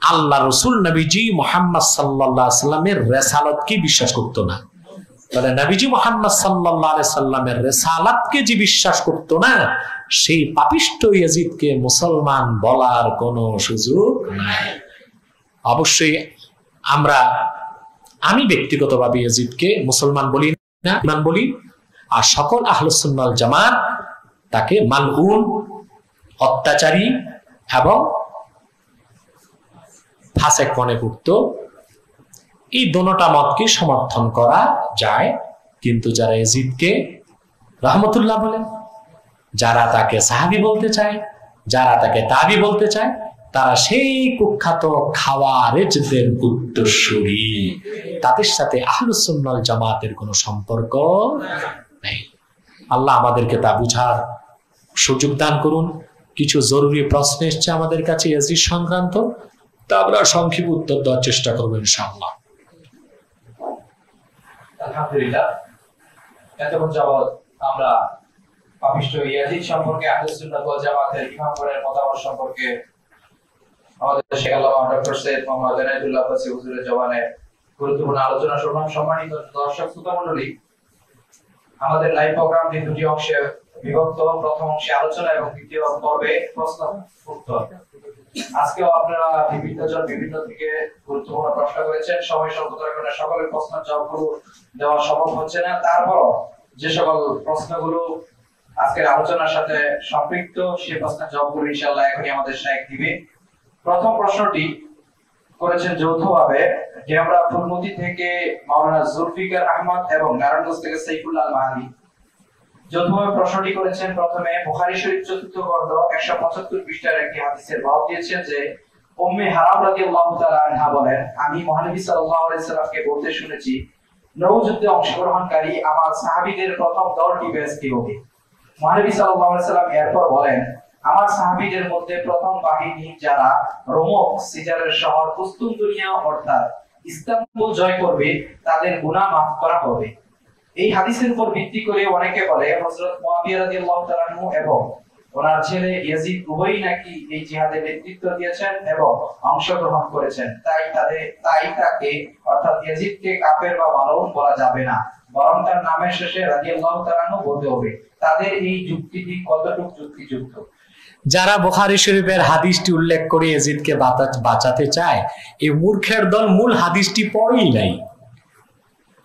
আল্লাহ রসুল নবীজি মুহাম্মদ সাল্লাল্লাহু আলাইহি সাল্লামের রেসালাতকে বিশ্বাস করতো না। তাহলে নবীজি মুহাম্মদ সাল্লাল্লাহু আলাইহি সাল্লামের রেসালাতকে যে বিশ্বাস করতো না, সেই পাপিষ্ঠ ইয়াজিদকে মুসলমান বলার কোনো সুযোগ নাই। অবশ্যই আমি ব্যক্তিগতভাবে ইয়াজিদকে মুসলমান বলি না, ইমান বলি, আর সকল আহলুস সুন্নাহ ওয়াল জামাত তাকে মালউন, অত্যাচারী এবং ফাসেক মনে করত। এই দোনোটা মতকে সমর্থন করা যায়, কিন্তু যারা ইয়াজিদকে রহমতুল্লাহ বলেন, যারা তাকে সাহাবী বলতে চায়, যারা তাকে তাবি বলতে চায়, তারা সেই কুখ্যাত খাওয়ারেজদের উত্তরসূরি। তাদের সাথে আহলুস সুন্নাহ ওয়াল জামাতের কোনো সম্পর্ক নেই। আল্লাহ আমাদেরকে তা বুঝার সুযোগ দান করুন। কিছু জরুরি প্রশ্ন এসছে আমাদের কাছে ইয়াজিদ সংক্রান্ত, তা আমরা সংক্ষিপ্ত উত্তর দেওয়ার চেষ্টা করবো ইনশাআল্লাহ। আলহামদুলিল্লাহ, এতক্ষণ যাবৎ আমরা পাপিষ্ঠ ইয়াজিদ সম্পর্কে, আহলুস সুন্নাহ ওয়াল জামাতের ইমামগণের মতামত সম্পর্কে আমাদের শেখ আল্লামা ডক্টর সৈয়দ মোহাম্মদ এনায়েতুল্লাহ ফাসি হুজুরের জবানে গুরুত্বপূর্ণ আলোচনা শুনলাম। সম্মানিত দর্শক শ্রোতা মণ্ডলী, আমাদের লাইভ প্রোগ্রামটি দুটি অংশে বিভক্ত। প্রথম অংশে আলোচনা এবং দ্বিতীয় পর্বে প্রশ্ন উত্তর। আজকেও আপনারা বিভিন্ন থেকে গুরুত্বপূর্ণ প্রশ্ন করেছেন। সময় স্বল্পতার কারণে সকলের প্রশ্নের জবাবগুলো দেওয়া সম্ভব হচ্ছে না। তারপরও যে সকল প্রশ্নগুলো আজকের আলোচনার সাথে সম্পৃক্ত, সেই প্রশ্নের জবাবগুলো ইনশাআল্লাহ এখনই আমাদের শাইখ দিবে। প্রথম প্রশ্নটি করেছেন যৌথভাবে আমরা ফুলমতি থেকে মাওলানা জুলফিকার আহমদ এবং নারায়ণগঞ্জ থেকে সাইফুল্লাহ মাহাদি। যৌথভাবে প্রশ্নটি করেছেন। প্রথমে বুখারী শরীফ ৪র্থ খণ্ড ১৭৫ পৃষ্ঠার একটি হাদিসের বর্ণনা দিয়েছেন যে উম্মে হারাম রাদিয়াল্লাহু তাআলা আনহা বলেন, আমি মহানবী সাল্লাল্লাহু আলাইহি সাল্লামকে বলতে শুনেছি, নৌযুদ্ধে অংশগ্রহণকারী আমার সাহাবীদের প্রথম দলটি বেহেশতি হবে। মহানবী সাল্লাল্লাহু আলাইহি সাল্লাম এরপর বলেন, আমার সাহাবীদের মধ্যে প্রথম বাহিনী যারা রোমক সিজারের শহর কুস্তুনতুনিয়া অর্থাৎ ইস্তাম্বুল জয় করবে, তাদের গুনাহ মাফ করা হবে। এই হাদিসের উপর ভিত্তি করে অনেকে বলে হযরত মুয়াবিয়া রাদিয়াল্লাহু তাআলা আনহু এবং ওনার ছেলে ইয়াজিদ উভয়ই নাকি এই জিহাদে নেতৃত্ব দিয়েছেন এবং অংশগ্রহণ করেছেন। তাই তাকে অর্থাৎ ইয়াজিদকে কাফের বা মালউন বলা যাবে না, বরং তার নামের শেষে রাদিয়াল্লাহু তাআলা আনহু বলতে হবে। তাদের এই যুক্তিটি কতটুকু যুক্তিযুক্ত? যারা বুখারী শরীফের হাদিসটি উল্লেখ করে ইয়াজিদকে বাঁচাতে চায়, এই মূর্খের দল মূল হাদিসটি পড়েই নাই,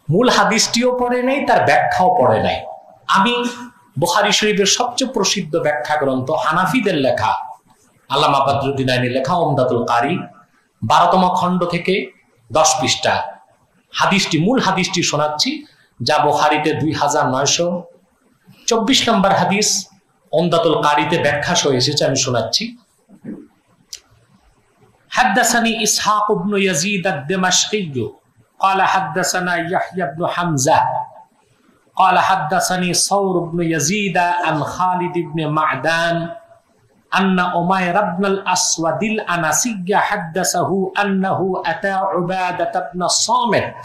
মূল হাদিসটিও পড়ে নাই, তার ব্যাখ্যাও পড়ে নাই। আমি বুখারী শরীফের সবচেয়ে প্রসিদ্ধ ব্যাখ্যা গ্রন্থ হানাফিদের লেখা আল্লামা বদরুদ্দিন আইনির লেখা উমদাতুল কারি 12তম খণ্ড থেকে 10 পৃষ্ঠা মূল হাদিসটি শোনাচ্ছি, যা বুখারীতে 2924 নম্বর হাদিস, উমদাতুল কারিতে ব্যাখ্যা সহ এসেছে। আমি শোনাচ্ছি। হাদাসানি ইসহাক ইবনে ইয়াজিদ আদ-দিমাশকি قال حدثنا يحيى بن حمزة قال حدثني ثور بن يزيد عن خالد بن معدان أن أمير بن الأسود الأنسي حدثه أنه أتى عبادة بن الصامت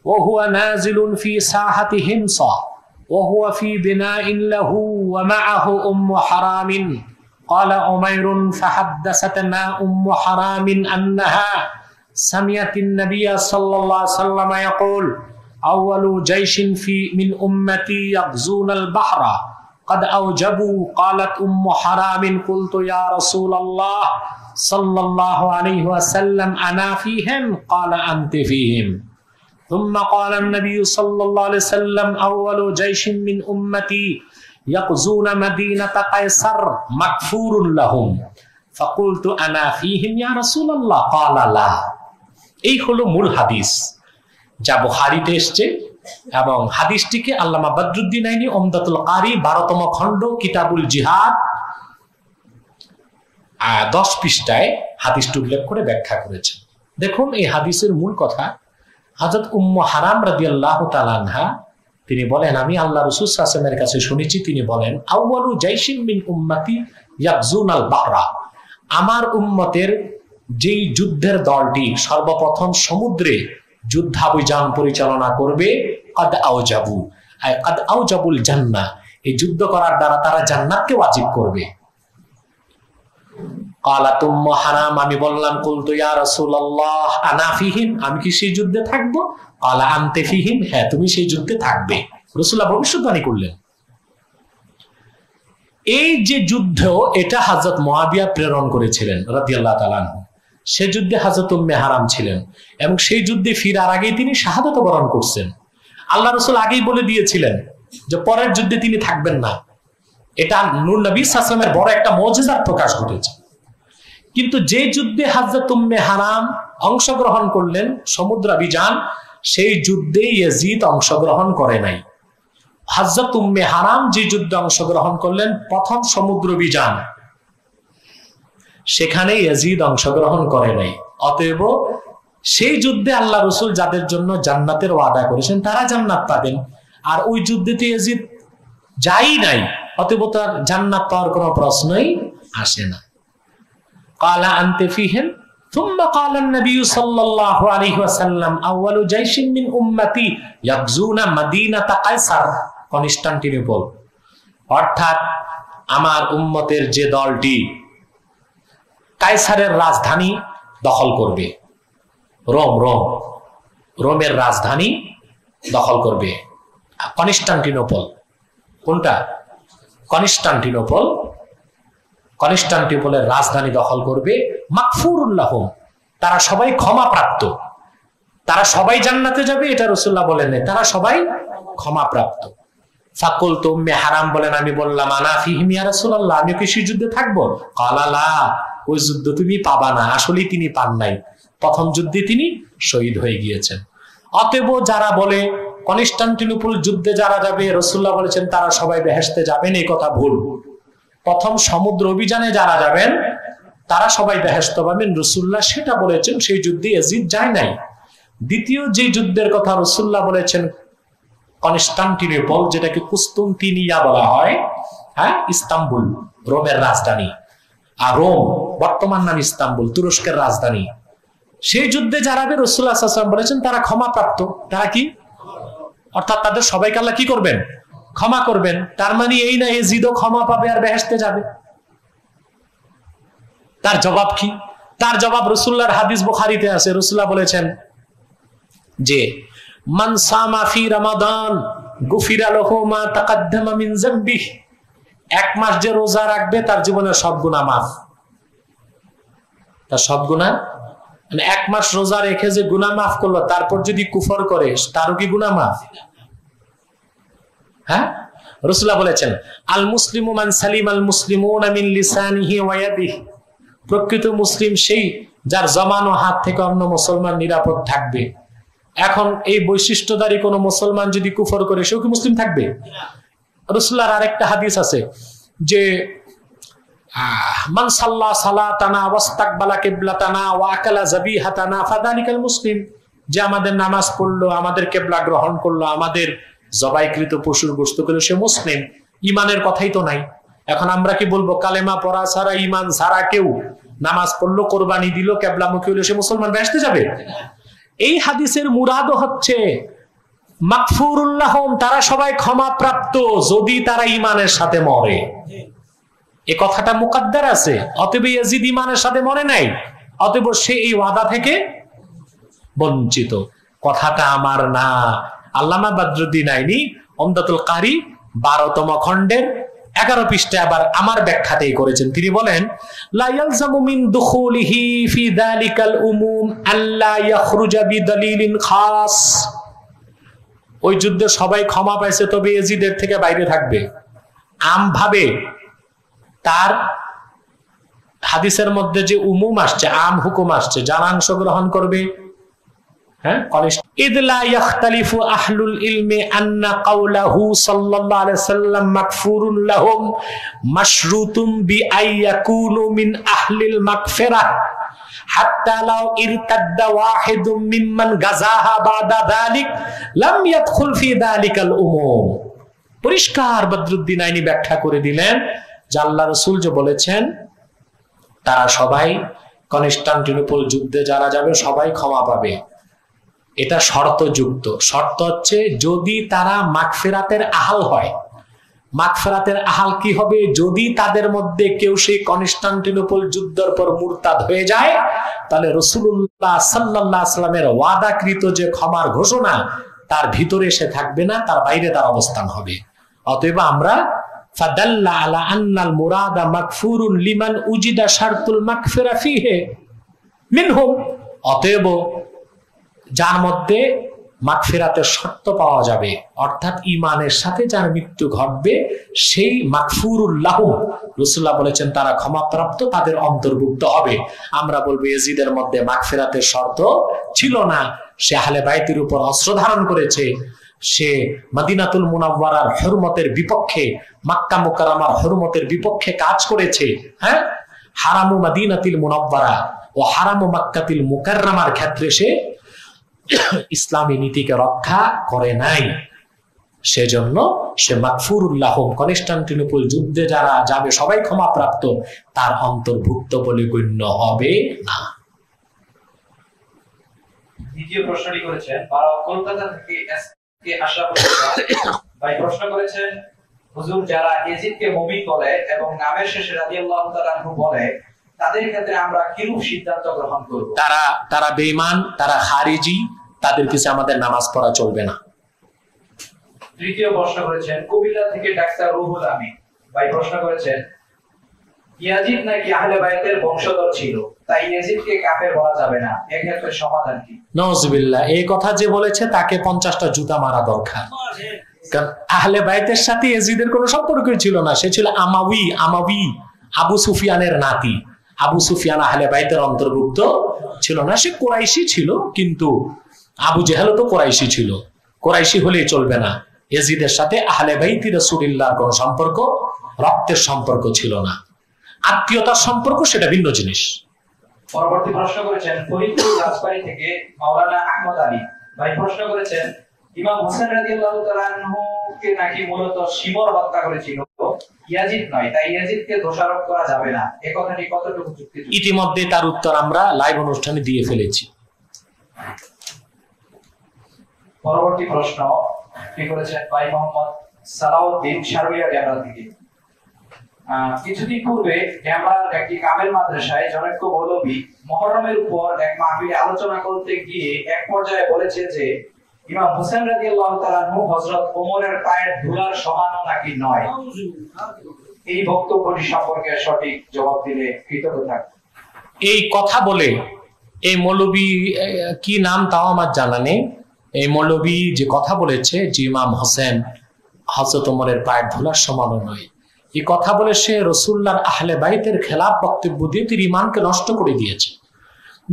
وهو نازل في ساحة همصة وهو في بناء له ومعه أم حرام. قال أمير فحدثتنا أم حرام أنها سمعت النبي صلى الله عليه وسلم يقول أول جيش من أمتي يغزون البحر قد أوجبوا. قالت أم حرام قلت يا رسول الله صلى الله عليه وسلم أنا فيهم؟ قال أنت فيهم. ثم قال النبي صلى الله عليه وسلم أول جيش من أمتي يغزون مدينة قيصر مغفور لهم. فقلت أنا فيهم يا رسول الله؟ قال لا. এই হলো মূল হাদিস, যা বুখারীতে এসেছে, এবং হাদিসটিকে আল্লামা বদরুদ্দিন আইনি উমদাতুল কারি 12তম খণ্ড কিতাবুল জিহাদ 10 পৃষ্ঠায় হাদিসটি উল্লেখ করে ব্যাখ্যা করেছেন। দেখুন, এই হাদিসের মূল কথা, হযরত উম্মু হারাম রাদিয়াল্লাহু তাআলা আনহা তিনি বলেন, আমি আল্লাহ রাসূল সাল্লাল্লাহু আলাইহি ওয়াসাল্লামের কাছে শুনেছি, তিনি বলেন, আউয়ালু জাইশিন মিন উম্মতি ইয়াকজুনাল বাহরা, আমার উম্মতের যেই যুদ্ধের দলটি সর্বপ্রথম সমুদ্রে যুদ্ধাভিযান পরিচালনা করবে, কাদ আওজাবু, কাদ আওজাবুল জান্নাহ, এই যুদ্ধ করার দ্বারা তারা জান্নাতকে ওয়াজিব করবে। ক্বালাত উম্মু হারাম, আমি বললাম, কুলতু ইয়া রাসূলুল্লাহ আনা ফিহিম, আমি কি সেই যুদ্ধে থাকবো? ক্বালা আনতা ফিহিম, হ্যাঁ তুমি সেই যুদ্ধে থাকবে। রাসূলুল্লাহ ভবিষ্যদ্বাণী করলেন। এই যে যুদ্ধ, এটা হযরত মুআবিয়া প্রেরণ করেছিলেন রাদিয়াল্লাহু তাআলা আনহু। সে যুদ্ধে হযরত উম্মে হারাম ছিলেন এবং সেই যুদ্ধে ফিরার আগেই তিনি শাহাদাত বরণ করছেন। আল্লাহ রাসূল আগেই বলে দিয়েছিলেন যে পরের যুদ্ধে তিনি থাকবেন না। এটা নূর নবী সাল্লাল্লাহু আলাইহি ওয়াসাল্লামের বড় একটা মুজিজার প্রকাশ ঘটেছে। কিন্তু যে যুদ্ধে হযরত উম্মে হারাম অংশগ্রহণ করলেন, সমুদ্রাভিযান, সেই যুদ্ধে ইয়াজিদ অংশগ্রহণ করে নাই। হযরত উম্মে হারাম যে যুদ্ধে অংশগ্রহণ করলেন, প্রথম সমুদ্রাভিযান, সেখানে ইয়াজিদ অংশগ্রহণ করে নাই। অতএব সেই যুদ্ধে আল্লাহ রাসূল যাদের জন্য জান্নাতের ওয়াদা করেছেন তারা জান্নাত পাবেন, আর ওই যুদ্ধেতে ইয়াজিদ যাই নাই, অতএব তার জান্নাত পাওয়ার কোনো প্রশ্নই আসে না। قال أنت فيهم ثم قال النبي صلى الله عليه وسلم أول جيش من أمتي يغزون مدينة قيصر, কনস্টান্টিনোপল, অর্থাৎ আমার উম্মতের যে দলটি কায়সারের রাজধানী দখল করবে, রোমের রাজধানী দখল করবে। কনস্টান্টিনোপল কোনটা? কনস্টান্টিনোপলের রাজধানী দখল করবে। মাগফুরুল লাহুম, তারা সবাই ক্ষমাপ্রাপ্ত, তারা সবাই জান্নাতে যাবে, এটা রাসূলুল্লাহ বলেন নাই, তারা সবাই ক্ষমাপ্রাপ্ত। ফাকুলতু, উম্মে হারাম বলেন, আমি বললাম, আনা ফিহিম ইয়া রাসূলুল্লাহ, আমি কি সেই যুদ্ধে থাকবো? ক্বালা লা, ওই যুদ্ধ তুমি পাবা না। আসলেই তিনি পান নাই, প্রথম যুদ্ধে তিনি শহীদ হয়ে গিয়েছেন। অতএব যারা বলে কনস্টান্টিনোপল যুদ্ধে যারা যাবে, রাসূলুল্লাহ বলেছেন তারা সবাই বেহেশতে যাবেন, এই কথা ভুল। প্রথম সমুদ্র অভিযানে যারা যাবেন তারা সবাই বেহেশত পাবেন, রাসূলুল্লাহ সেটা বলেছেন, সেই যুদ্ধে ইয়াজিদ যায় নাই। দ্বিতীয় যে যুদ্ধের কথা রাসূলুল্লাহ বলেছেন, কনস্টান্টিনোপল, যেটাকে কুস্তুনতিনিয়া বলা হয়, হ্যাঁ, ইস্তাম্বুল রোমের রাজধানী, আর রোম বর্তমান নাম ইস্তাম্বুল, তুরস্কের রাজধানী, সেই যুদ্ধে যারা রাসূলুল্লাহ সাল্লাল্লাহু আলাইহি ওয়াসাল্লাম বলেছেন তারা ক্ষমাপ্রাপ্ত। তারা কি, অর্থাৎ তাদের সবাইকে আল্লাহ কি করবেন? ক্ষমা করবেন। তার মানে এই না ইয়াজিদও ক্ষমা পাবে আর বেহেশতে যাবে। তার জবাব কি? তার জবাব রাসূলুল্লাহর হাদিস বুখারীতে আছে। রাসূলুল্লাহ বলেছেন যে মান সামা ফি রমাদান গুফিরা লাহু মা তাকাদ্দামা মিন যামবিহি, এক মাস যে রোজা রাখবে তার জীবনের সব গুনাহ মাফ। তার সব গুনাহ, মানে এক মাস রোজা রেখে যে গুনাহ মাফ করলো, তারপর যদি কুফর করে তারও কি গুনাহ মাফ? হ্যাঁ, রাসূলুল্লাহ বলেছেন আল মুসলিমু মান সালিমাল মুসলিমুনা মিন লিসানিহি ওয়া ইয়াদিহি, প্রকৃত মুসলিম সেই যার জবান ও হাত থেকে অন্য মুসলমান নিরাপদ থাকবে। এখন এই বৈশিষ্ট্যধারী কোন মুসলমান যদি কুফর করে, সেও কি মুসলিম থাকবে? রাসূলুল্লাহর আরেকটা হাদিস আছে যে মান সাল্লা সালাতানা ওয়াস্তাকবালা কিবলাতানা ওয়া আকালা যাবিহাতানা ফাযালিকাল মুসলিম, যে আমাদের নামাজ পড়লো, আমাদের কিবলা গ্রহণ করলো, আমাদের জবাইকৃত পশুর গোশত করলো, সে মুসলিম। ঈমানের কথাই তো নাই। এখন আমরা কি বলবো, কালেমা পড়া ছাড়া, ঈমান ছাড়া কেউ নামাজ পড়লো, কোরবানি দিল, কিবলামুখী হলো, সে মুসলমান বেহেশতে যাবে? এই হাদিসের মুরাদ হচ্ছে মাগফুরুল লাহুম, তারা সবাই ক্ষমাপ্রাপ্ত যদি তারা ঈমানের সাথে মরে। এই কথাটা মুকাদ্দার আছে। অতএব ইয়াজিদ ঈমানের সাথে মরে নাই, অতএব সে এই ওয়াদা থেকে বঞ্চিত। কথাটা আমার না, আল্লামা বদরুদ্দীন আইনি উমদাতুল কারি 12তম খণ্ডের 11 পৃষ্ঠায় আবার আমার ব্যাখ্যাতেই করেছেন। তিনি বলেন লা ইয়ালজামু মিন দুখুলিহি ফি যালিকাল উমুম আল্লা ইয়াখরুজা বিদালিলিন খাস, ওই যুদ্ধে সবাই ক্ষমা পাইছে, তবে ইয়াজিদের থেকে বাইরে থাকবে। আমভাবে তার হাদিসের মধ্যে যে উমুম আসছে, আম হুকুম আসছে, যারা অংশগ্রহণ করবে, হ্যাঁ, ইদলা ইয়াখতালিফু আহলুল ইলমি আন্না কাওলাহু সাল্লাল্লাহু আলাইহি ওয়াসাল্লাম মাগফুরুন লাহুম মাশরুতুম বিআইয়াকুনু মিন আহলিল মাগফিরাহ হাত্তা লাউ ইরতাদ্দা ওয়াহিদুম মিম্মান গাযাহা বাদা যালিক লাম ইয়াদখুল ফি যালিকাল উমুম। পরিষ্কার বদরুদ্দীন আইনি ব্যাখ্যা করে দিলেন যে আল্লাহ রসুল যে বলেছেন তারা সবাই কনস্টান্টিনোপল যুদ্ধে যারা যাবে সবাই ক্ষমা পাবে, এটা শর্তযুক্ত। শর্ত হচ্ছে যদি তারা মাগফিরাতের আহাল হয়। মাগফিরাতের আহাল কি হবে? যদি তাদের মধ্যে কেউ সেই কনস্টান্টিনোপল যুদ্ধের পর মুরতাদ হয়ে যায়, তাহলে রাসূলুল্লাহ সাল্লাল্লাহু আলাইহি সাল্লামের ওয়াদাকৃত যে ক্ষমার ঘোষণা তার ভিতরে সে থাকবে না, তার বাইরে তার অবস্থান হবে। অতএব আমরা ফাদাল্লা আলা আন্নাল মুরাদা মাগফুরুন লিমান উজিদা শারতুল মাগফিরা ফিহি মিনহুম, অতএব যার মধ্যে মাগফিরাতের শর্ত পাওয়া যাবে, অর্থাৎ ঈমানের সাথে যার মৃত্যু ঘটবে, সেই মাগফুরুল লাহুম, রাসূলুল্লাহ বলেছেন তারা ক্ষমাপ্রাপ্ত, তাদের অন্তর্ভুক্ত হবে। আমরা বলবো ইয়াজিদের মধ্যে মাগফিরাতের শর্ত ছিল না, সে আহলে বাইতের উপর অস্ত্র ধারণ করেছে, সে মদিনাতুল মুনাওয়ারার হুরমতের বিপক্ষে, মক্কা মুকাররমার হুরমতের বিপক্ষে কাজ করেছে। হ্যাঁ, হারামু মদিনাতুল মুনাওয়ারা ও হারামু মক্কাতুল মুকাররমার ক্ষেত্রে সে ইসলামী নীতিকে রক্ষা করে নাই, সেজন্য সে মাগফুরুল্লাহ, কনস্টান্টিনোপল যুদ্ধে যারা যাবে সবাই ক্ষমাপ্রাপ্ত, তার অন্তর্ভুক্ত বলে গণ্য হবে না। দ্বিতীয় প্রশ্নটি করেছেন কলকাতা থেকে এসকে আশরাফুল ভাই প্রশ্ন করেছেন, হুজুর যারা ইয়াজিদকে মুমিন বলে এবং নামের শেষে রাদিয়াল্লাহু তাআলা আনহু বলে, তাদের ক্ষেত্রে আমরা কিরূপ সিদ্ধান্ত গ্রহণ করব? তারা বেঈমান, তারা খারিজি, তাদের কাছে আমাদের নামাজ পড়া চলবে না। তৃতীয় প্রশ্ন করেছেন কুমিল্লা থেকে ডাক্তার রুহুল আমিন ভাই প্রশ্ন করেছেন, ইয়াজিদ নাকি আহলে বাইতের বংশধর ছিল, তাই ইয়াজিদকে কাফের বলা যাবে না, এর ক্ষেত্রে সমাধান কি? নাউজুবিল্লাহ, এই কথা যে বলেছে তাকে 50টা জুতা মারা দরকার। কারণ আহলে বাইতের সাথে ইয়াজিদের কোনো সম্পর্কই ছিল না, সে ছিল আমাবি আবু সুফিয়ানের নাতি। আবু সুফিয়ান আহলে বাইতের অন্তর্ভুক্ত ছিল না, সে কুরাইশি ছিল, কিন্তু আবু জেহেলও তো কুরাইশি ছিল। কুরাইশি হলেই চলবে না, ইয়াজিদের সাথে আহলে বাইত রাসূলুল্লাহর কোনো সম্পর্ক, রক্তের সম্পর্ক ছিল না, আত্মীয়তার সম্পর্ক সেটা ভিন্ন জিনিস। পরবর্তী প্রশ্ন করেছেন ফরিদপুর রাজবাড়ী থেকে মাওলানা আহমদ আলী ভাই প্রশ্ন করেছেন, ইমাম হোসেন রাদিয়াল্লাহু তাআলা আনহুকে নাকি মূলত শিমর হত্যা করেছিল, ইয়াজিদ নয়, তাই ইয়াজিদকে দোষারোপ করা যাবে না, এই কথাটি কতটুকু যুক্তিযুক্ত? ইতিমধ্যে তার উত্তর আমরা লাইভ অনুষ্ঠানে দিয়ে ফেলেছি। পরবর্তী প্রশ্ন কি করেছেন ভাই মোহাম্মদ সালাউদ্দিন শারুলিয়া ডেমরা থেকে। কিছুদিন পূর্বে ডেমরার একটি কামেল মাদ্রাসায় জনৈক মৌলভী মুহররমের উপর এক মাহফিলে আলোচনা করতে গিয়ে এক পর্যায়ে বলেছে যে ইমাম হোসেন রাদিয়াল্লাহু তাআলা আনহু হযরত ওমরের পায়ের ধুলার সমানও নাকি নয়। এই বক্তব্যটি সম্পর্কে সঠিক জবাব দিলে কৃতজ্ঞ থাকব। এই কথা বলে এই মৌলভী কি নাম তাও আমার জানা নেই, এই মৌলভী যে কথা বলেছে যে ইমাম হোসেন হযরত ওমরের পায়ের ধুলার সমানও নয়, এই কথা বলে সে রাসূলুল্লাহর আহলে বাইতের খেলাফ বক্তব্য দিয়ে তার ঈমানকে নষ্ট করে দিয়েছে।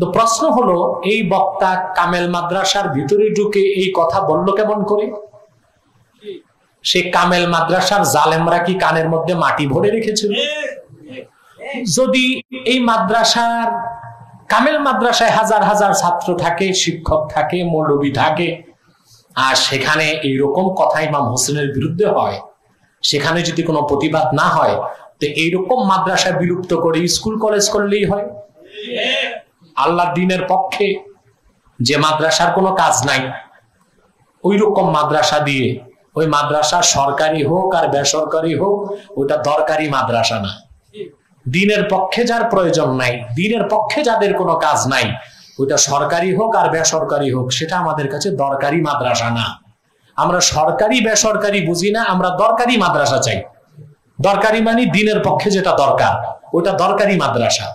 তো প্রশ্ন হলো, এই বক্তা কামেল মাদ্রাসার ভিতরে ঢুকে এই কথা বলল কেমন করে? সে কামেল মাদ্রাসার জালেমরা কি কানের মধ্যে মাটি ভরে রেখেছিল? যদি এই মাদ্রাসার কামেল মাদ্রাসায় হাজার হাজার ছাত্র থাকে, শিক্ষক থাকে, মৌলবী থাকে, আর সেখানে এইরকম কথা ইমাম হোসেনের বিরুদ্ধে হয়, সেখানে যদি কোনো প্রতিবাদ না হয়, তো এইরকম মাদ্রাসা বিলুপ্ত করে স্কুল কলেজ করলেই হয়। আল্লাহর দ্বীনের পক্ষে যে মাদ্রাসার কোনো কাজ নাই, ওই রকম মাদ্রাসা দিয়ে, ওই মাদ্রাসা সরকারি হোক আর বেসরকারি হোক, ওটা দরকারি মাদ্রাসা না। দ্বীনের পক্ষে যার প্রয়োজন নাই, দ্বীনের পক্ষে যাদের কোনো কাজ নাই, ওইটা সরকারি হোক আর বেসরকারি হোক, সেটা আমাদের কাছে দরকারি মাদ্রাসা না। আমরা সরকারি বেসরকারি বুঝি না, আমরা দরকারি মাদ্রাসা চাই। দরকারি মানে দ্বীনের পক্ষে যেটা দরকার, ওটা দরকারি মাদ্রাসা।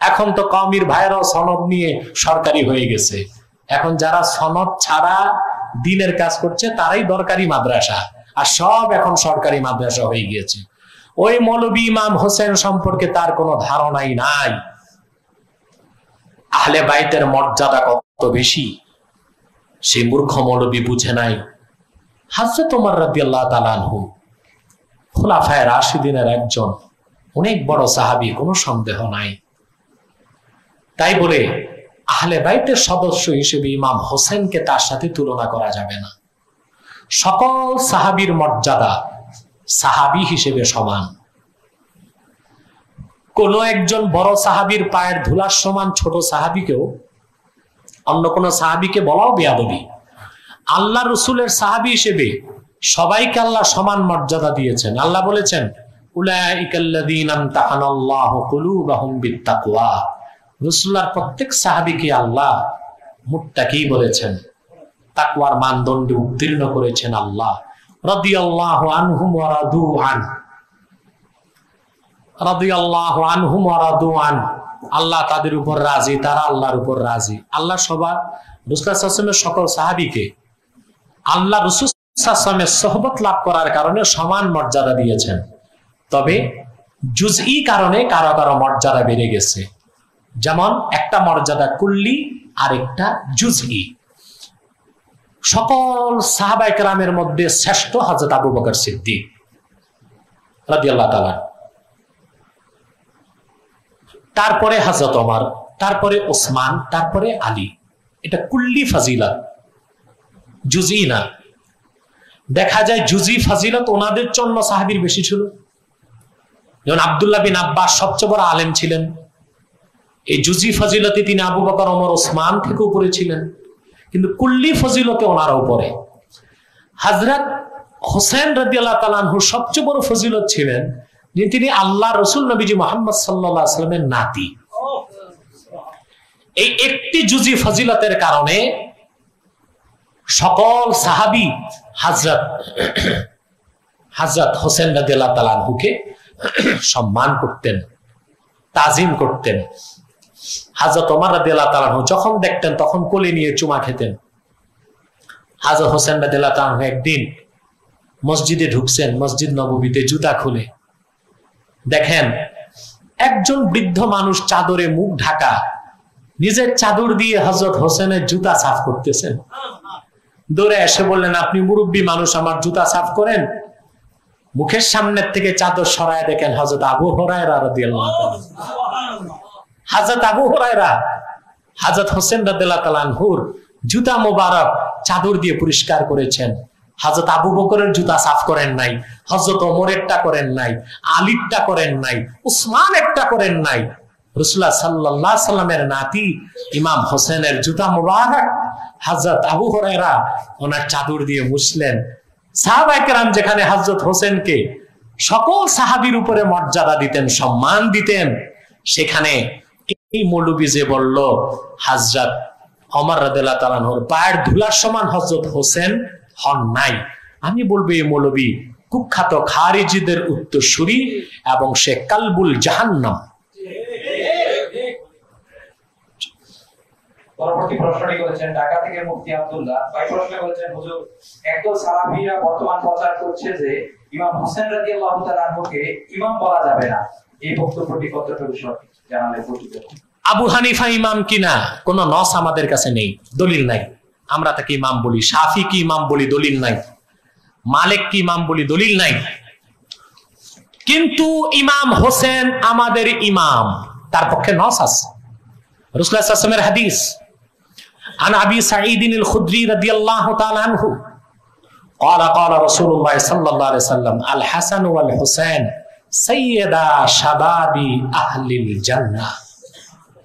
এখন তো কওমির ভাইরাও সনদ নিয়ে সরকারি হয়ে গেছে, এখন যারা সনদ ছাড়া দ্বীনের কাজ করছে তারাই দরকারি মাদ্রাসা, আর সব এখন সরকারি মাদ্রাসা হয়ে গিয়েছে। ওই মৌলভী ইমাম হোসেন সম্পর্কে তার কোনো ধারণাই নাই। আহলে বাইতের মর্যাদা কত বেশি সেই মূর্খ মৌলভী বুঝে নাই। হযরত ওমর রাদিয়াল্লাহু তাআলা আনহু খুলাফায়ে রাশিদিনের একজন অনেক বড় সাহাবী, কোনো সন্দেহ নাই। তাই বলে আহলে বাইতের সদস্য হিসেবে ইমাম হোসেনকে তার সাথে তুলনা করা যাবে না। সকল সাহাবীর মর্যাদা সাহাবী হিসেবে সমান। কোন একজন বড় সাহাবীর পায়ের ধুলার সমান ছোট সাহাবীকেও অন্য কোন সাহাবীকে বলাও বেয়াদবি। আল্লাহ রসুলের সাহাবী হিসেবে সবাইকে আল্লাহ সমান মর্যাদা দিয়েছেন। আল্লাহ বলেছেন উলাইকাল্লাযীনা আমতাহানাল্লাহু কুলুবাহুম বিত্তাকওয়া। রাসূলুল্লাহর প্রত্যেক সাহাবীকে আল্লাহ মুত্তাকি বলেছেন, তাকওয়ার মানদণ্ডে উত্তীর্ণ করেছেন আল্লাহ। রাদিয়াল্লাহু আনহুম ওয়া রাদু আন, রাদিয়াল্লাহু আনহুম ওয়া রাদু আন। আল্লাহ তাদের উপর রাজি, তারা আল্লাহর উপর রাজি। আল্লাহ সবার রাসূল সাল্লাল্লাহু আলাইহি ওয়াসাল্লামের সকল সাহাবীকে আল্লাহ রাসূল সাল্লাল্লাহু আলাইহি ওয়াসাল্লামের সোহবত লাভ করার কারণে সমান মর্যাদা দিয়েছেন। তবে জুজই কারণে কারো কারো মর্যাদা বেড়ে গেছে। যেমন একটা মর্যাদা কুল্লি আর একটা জুজই। সকল সাহাবায়ে কেরামের মধ্যে শ্রেষ্ঠ হযরত আবু বকর সিদ্দিক রাদিয়াল্লাহু তাআলা, তারপরে হযরত ওমর, তারপরে ওসমান, তারপরে আলী। এটা কুল্লি ফাজিলত, জুজই না। দেখা যায় জুজি ফাজিলত ওনাদের জন্য সাহাবীর বেশি ছিল। যেমন আব্দুল্লাহ বিন আব্বাস সবচেয়ে বড় আলেম ছিলেন, এই জুজি ফজিলতে তিনি আবু বকর, ওমর, ওসমান থেকে উপরে ছিলেন, কিন্তু কুল্লি ফজিলতে ওনারা উপরে। হযরত হোসেন রাদিয়াল্লাহু তাআলা আনহু সবচেয়ে বড় ফজিলত ছিলেন যে তিনি আল্লাহ রসুল নবীজি মুহাম্মদ সাল্লাল্লাহু আলাইহি ওয়াসাল্লামের নাতি। এই একটি জুজি ফজিলতের কারণে সকল সাহাবী হযরত হোসেন রাদিয়াল্লাহু তাআলা আনহুকে সম্মান করতেন, তাজিম করতেন। হযরত ওমর রাদিয়াল্লাহু তাআলা আনহু যখন দেখতেন তখন কোলে নিয়ে চুমা খেতেন। হযরত হোসেন রাদিয়াল্লাহু তাআলা আনহু একদিন মসজিদে ঢুকছেন, মসজিদ নববীতে জুতা খুলে দেখেন একজন বৃদ্ধ মানুষ চাদরে মুখ ঢাকা, নিজের চাদর দিয়ে হযরত হোসেনের জুতা সাফ করতেছেন। দৌড়ে এসে বললেন, আপনি মুরব্বী মানুষ, আমার জুতা সাফ করেন। মুখের সামনের থেকে চাদর সরায় দেখেন হযরত আবু হুরায়রা রাদিয়াল্লাহু তাআলা। হযরত আবু হুরায়রা হযরত হোসেন রাদিয়াল্লাহু তাআলা আনহুর জুতা মোবারক চাদর দিয়ে পরিষ্কার করেছেন। হযরত আবু বকরের জুতা সাফ করেন নাই, হযরত ওমরেরটা করেন নাই, আলীরটা করেন নাই, উসমানেরটা করেন নাই। রাসূলুল্লাহ সাল্লাল্লাহু আলাইহি ওয়াসাল্লামের নাতি ইমাম হোসেনের জুতা মোবারক হযরত আবু হুরায়রা ওনার চাদর দিয়ে মুছলেন। সাহাবায়ে কেরাম যেখানে হযরত হোসেনকে সকল সাহাবীর উপরে মর্যাদা দিতেন, সম্মান দিতেন, সেখানে এই মৌলবী যে বলল হযরত ওমর রাদিয়াল্লাহু তাআলা আনহুর পায়ের ধুলার সমান হযরত হোসেন হন নাই, আমি বলবো এই মৌলবী কুখ্যাত খারিজিদের উত্তরসূরি এবং সে কালবুল জাহান্নাম। পরবর্তী প্রশ্নটি করেছেন ঢাকা থেকে মুফতি আব্দুল্লাহ ভাই। প্রশ্ন করেছেন, হুজুর, একদল সালাফিরা বর্তমান প্রচার করছে যে ইমাম হোসেন রাদিয়াল্লাহু তাআলা আনহুকে ইমাম বলা যাবে না, এই বক্তব্যটি কতটুকু সঠিক জানালে উপকৃত হব। আবু হানিফা ইমাম কিনা কোন নস আমাদের কাছে নেই, দলিল নাই, আমরা তাকে ইমাম বলি। শাফি কি ইমাম বলি, দলিল নাই। মালিক কি ইমাম বলি, দলিল নাই। কিন্তু ইমাম হোসেন আমাদের ইমাম, তার পক্ষে নস আছে। রাসূলুল্লাহ সাল্লাল্লাহু আলাইহি ওয়াসাল্লামের হাদিস عن أبي سعيد الخدري رضي الله تعالى عنه قال قال رسول الله صلى الله عليه وسلم الحسن والحسين سيدا شباب أهل الجنة।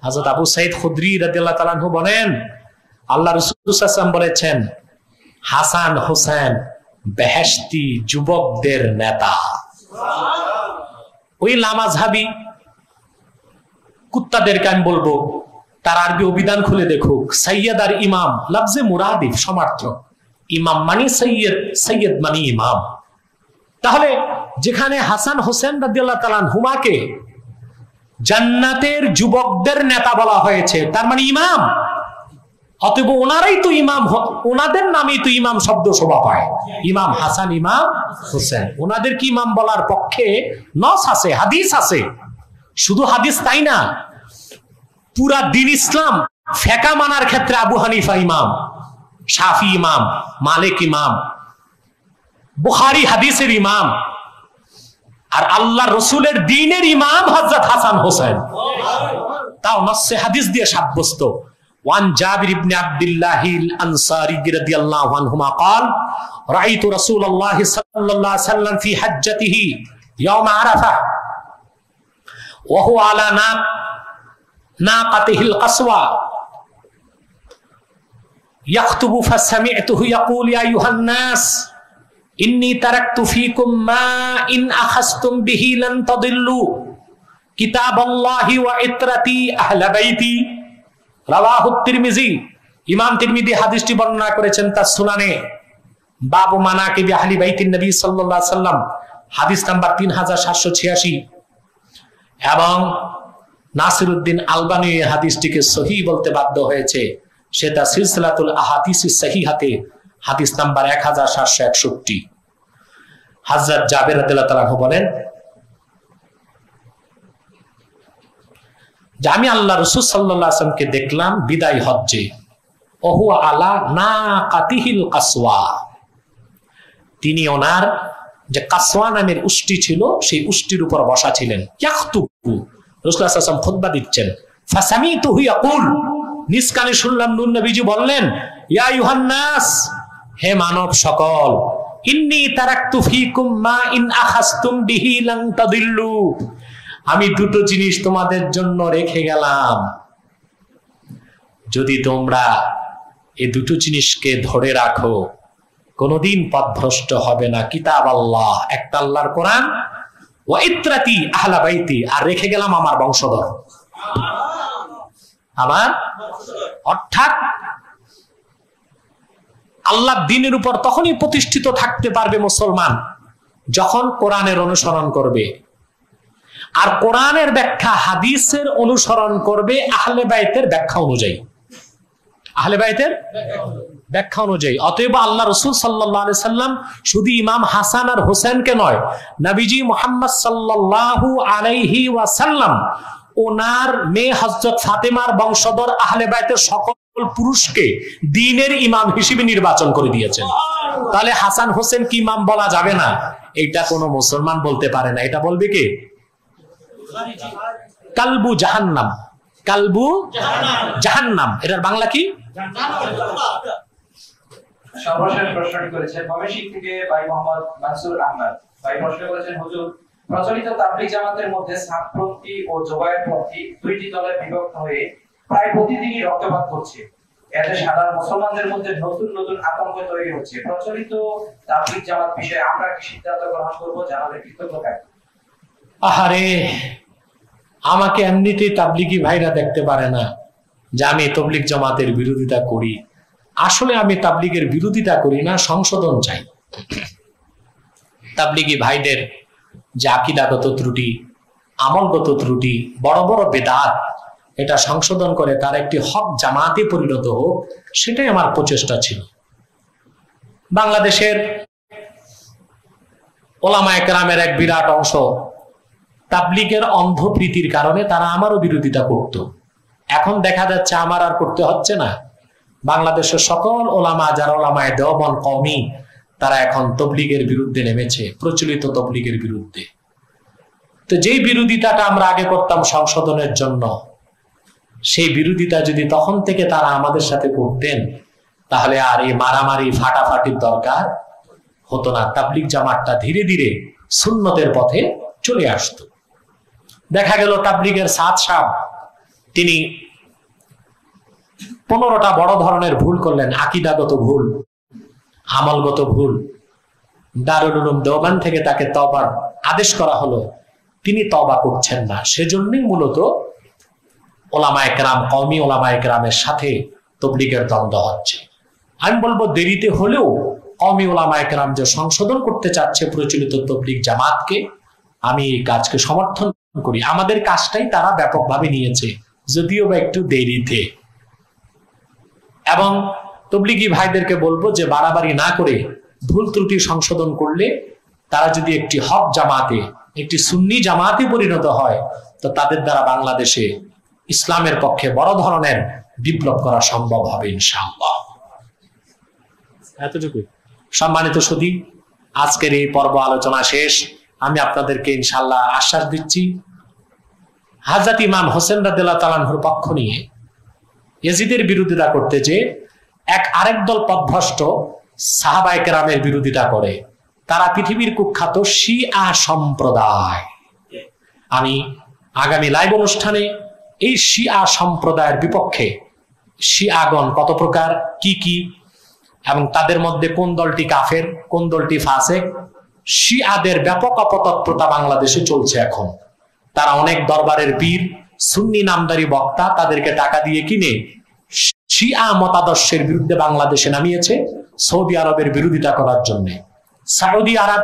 হযরত আবু সাঈদ খুদরি রাদিয়াল্লাহু তাআলা আনহু বলেন, আল্লাহ রাসূল সাল্লাল্লাহু আলাইহি ওয়াসাল্লাম বলেছেন, হাসান হোসেন বেহেশতি যুবকদের নেতা। ওই লামাযহাবি কুত্তাদেরকে আমি বলবো তার আরবি অভিধান খুলে দেখুক। সাইয়্যিদ আর ইমাম লফজে মুরাদিফ, সমার্থক। ইমাম মানে সাইয়্যিদ, সাইয়্যিদ মানে ইমাম। তাহলে যেখানে হাসান হোসেন রাদিয়াল্লাহু তাআলা আনহুমাকে জান্নাতের যুবকদের নেতা বলা হয়েছে, তার মানে ইমাম। অতএব ওনারাই তো ইমাম, ওনাদের নামেই তো ইমাম শব্দ শোভা পায়। ইমাম হাসান, ইমাম হোসেন, ওনাদের কি ইমাম বলার পক্ষে নস আছে, হাদিস আছে। শুধু হাদিস তাই না, পুরা দ্বীন ইসলাম ফেকা মানার ক্ষেত্রে আবু হানিফা ইমাম, শাফি ইমাম, মালিক ইমাম, বুখারী হাদিসের ইমাম, আর আল্লাহ রসুলের দ্বীনের ইমাম হযরত হাসান হোসেন। তাও নসে হাদিস দিয়ে সাব্যস্ত। ওয়ান জাবির ইবনে আব্দুল্লাহিল আনসারী রাদিয়াল্লাহু আনহুমা قال রাআইতু রাসূলুল্লাহ সাল্লাল্লাহু আলাইহি ওয়াসাল্লাম ফি হাজ্জাতিহি ইয়াওম আরাফা ওহু আলা নাকাতিহিল কাসওয়া ইয়াখতুবু ফাসামি'তুহু ইয়াকুল ইয়া আইয়ুহান নাস ইন্নী তারাকতু ফীকুম মা ইন আখাযতুম বিহি লান তাদিল্লু কিতাবাল্লাহি ওয়া ইত্রাতি আহলা বাইতি। রাওয়াহু তিরমিজি। ইমাম তিরমিজি হাদিসটি বর্ণনা করেছেন তার সুনানে বাবু মানাকিবি আহলি বাইতিন নবী সাল্লাল্লাহু আলাইহি সাল্লাম, হাদিস নাম্বার 3786। এবং নাসিরউদ্দিন আলবানী এই হাদিসটিকে সহিহ বলতে বাধ্য হয়েছে, সেটা সিলসিলাতুল আহাদিসিস সহিহাতে হাদিস নাম্বার 1761। হযরত জাবের রাদিয়াল্লাহু তাআলা বলেন যে আমি আল্লাহ রাসূল সাল্লাল্লাহু আলাইহি ওয়াসাল্লামকে দেখলাম বিদায় হজ্জে, ওহু আলা নাকাতিহিল কাসওয়া, তিনি ওনার যে কাসওয়া নামের উষ্টি ছিল সেই উষ্টির উপর বসা ছিলেন। ইয়াখতুবু, রাসূলুল্লাহ সাল্লাল্লাহু আলাইহি ওয়াসাল্লাম খুতবা দিচ্ছেন। ফাসামিতুহু ইয়াকুল, নিজ কানে শুনলাম নূর নবীজি বললেন, ইয়া আইয়ুহান নাস, হে মানব সকল, ইন্নী তারাকতু ফীকুম মা ইন আখাযতুম বিহি লান তাদিল্লু, আমি দুটো জিনিস তোমাদের জন্য রেখে গেলাম, যদি তোমরা এই দুটো জিনিসকে ধরে রাখো কোনদিন পথভ্রষ্ট হবে না। কিতাব আল্লাহ, একটা আল্লাহর কোরআন, ওয়া ইত্রাতি আহলা বাইতি, আর রেখে গেলাম আমার বংশধর, আমার, অর্থাৎ আল্লাহ দ্বীনের উপর তখনই প্রতিষ্ঠিত থাকতে পারবে মুসলমান যখন কোরআনের অনুসরণ করবে, আর কোরআনের ব্যাখ্যা হাদিসের অনুসরণ করবে আহলে বাইতের ব্যাখ্যা অনুযায়ী, আহলে বাইতের ব্যাখ্যা অনুযায়ী। অতএব আল্লাহ রাসূল সাল্লাল্লাহু আলাইহি সাল্লাম শুধু ইমাম হাসান আর হোসেনকে নয়, নবীজি মুহাম্মদ সাল্লাল্লাহু আলাইহি ওয়াসাল্লাম ওনার মেয়ে হযরত ফাতেমার বংশধর আহলে বাইতের সকল পুরুষকে দ্বীনের ইমাম হিসেবে নির্বাচন করে দিয়েছেন। তাহলে হাসান হোসেন কি ইমাম বলা যাবে না, এটা কোনো মুসলমান বলতে পারে না। এটা বলবে কে? কালবু জাহান্নাম, কালবু জাহান্নাম, এটার বাংলা কি? সর্বশেষ প্রশ্নটি করেছেন ময়মনসিংহ থেকে ভাই মোহাম্মদ মানসুর আহমদ। ভাই প্রশ্ন করেছেন, হুজুর, প্রচলিত তাবলীগ জামাতের মধ্যে সাতপন্থী ও জোবায়েরপন্থী দুইটি দলে বিভক্ত হয়ে প্রায় প্রতিদিনই রক্তপাত করছে। এতে সাধারণ মুসলমানদের মধ্যে নতুন নতুন আতঙ্ক তৈরি হচ্ছে। প্রচলিত তাবলীগ জামাত বিষয়ে আমরা কি সিদ্ধান্ত গ্রহণ করব, জানালে কৃতজ্ঞ থাকব। আহারে, আমাকে এমনিতেই তাবলীগী ভাইরা দেখতে পারে না যে আমি তাবলীগ জামাতের বিরোধিতা করি। আসলে আমি তাবলীগের বিরোধিতা করি না, সংশোধন চাই। তাবলীগী ভাইদের যে আকীদাগত ত্রুটি, আমলগত ত্রুটি, বড় বড় বেদাত, এটা সংশোধন করে তার একটি হক জামাতে পরিণত হোক, সেটাই আমার প্রচেষ্টা ছিল। বাংলাদেশের ওলামায়ে কেরামের এক বিরাট অংশ তাবলীগের অন্ধপ্রীতির কারণে তারা আমারও বিরোধিতা করত। এখন দেখা যাচ্ছে আমার আর করতে হচ্ছে না। বাংলাদেশের সকল ওলামা, যারা ওলামায়ে দেওবন্দ কওমি, তারা এখন তাবলীগের বিরুদ্ধে নেমেছে, প্রচলিত তাবলীগের বিরুদ্ধে। তো যেই বিরোধিতাটা আমরা আগে করতাম সংশোধনের জন্য, সেই বিরোধিতা যদি তখন থেকে তারা আমাদের সাথে করতেন, তাহলে আর এই মারামারি ফাটাফাটির দরকার হতো না। তাবলীগ জামাতটা ধীরে ধীরে সুন্নতের পথে চলে আসতো। দেখা গেল তাবলীগের সাদ সাহেব তিনি 15টা বড় ধরনের ভুল করলেন, আকীদাগত ভুল, আমলগত ভুল। দারুল উলুম দেওবন্দ থেকে তাকে তওবার আদেশ করা হলো, তিনি তওবা করছেন না। সেজন্যই মূলত ওলামায়ে কেরাম, কওমি ওলামায়ে কেরামের সাথে তাবলীগের দ্বন্দ্ব হচ্ছে। আমি বলবো দেরিতে হলেও কওমি ওলামায়ে কেরাম যে সংশোধন করতে চাচ্ছে প্রচলিত তাবলীগ জামাতকে, আমি এই কাজকে সমর্থন করি। আমাদের কাজটাই তারা ব্যাপকভাবে নিয়েছে, যদিও বা একটু দেরিতে। এবং তাবলীগী ভাইদেরকে বলবো যে বাড়াবাড়ি না করে ভুল ত্রুটি সংশোধন করলে তারা যদি একটি হক জামাতে, একটি সুন্নি জামাতে পরিণত হয়, তো তাদের দ্বারা বাংলাদেশে ইসলামের পক্ষে বড় ধরনের বিপ্লব করা সম্ভব হবে ইনশাআল্লাহ। এতটুকু। সম্মানিত সুধী, আজকের এই পর্ব আলোচনা শেষ। আমি আপনাদেরকে ইনশাআল্লাহ আশ্বাস দিচ্ছি, হযরত ইমাম হোসেন রাদিয়াল্লাহু তাআলা আনহুর পক্ষ নিয়ে ইয়াজিদের বিরোধিতা করতে যে আরেক দল পথভ্রষ্ট সাহাবায়ে কেরামের বিরোধিতা করে, তারা পৃথিবীর কুখ্যাত শিয়া সম্প্রদায়। আমি আগামী লাইভ অনুষ্ঠানে এই শিয়া সম্প্রদায়ের বিপক্ষে শিয়াগণ কত প্রকার, কি এবং তাদের মধ্যে কোন দলটি কাফের, কোন দলটি ফাসেক, শিয়াদের ব্যাপক অপতৎপ্রতা বাংলাদেশে চলছে এখন। তারা অনেক দরবারের পীর, সুন্নি নামদারি বক্তা, তাদেরকে টাকা দিয়ে কিনে শিয়া মতাদর্শের বিরুদ্ধে বাংলাদেশে নামিয়েছে সৌদি আরবের বিরোধিতা করার জন্য। সৌদি আরব,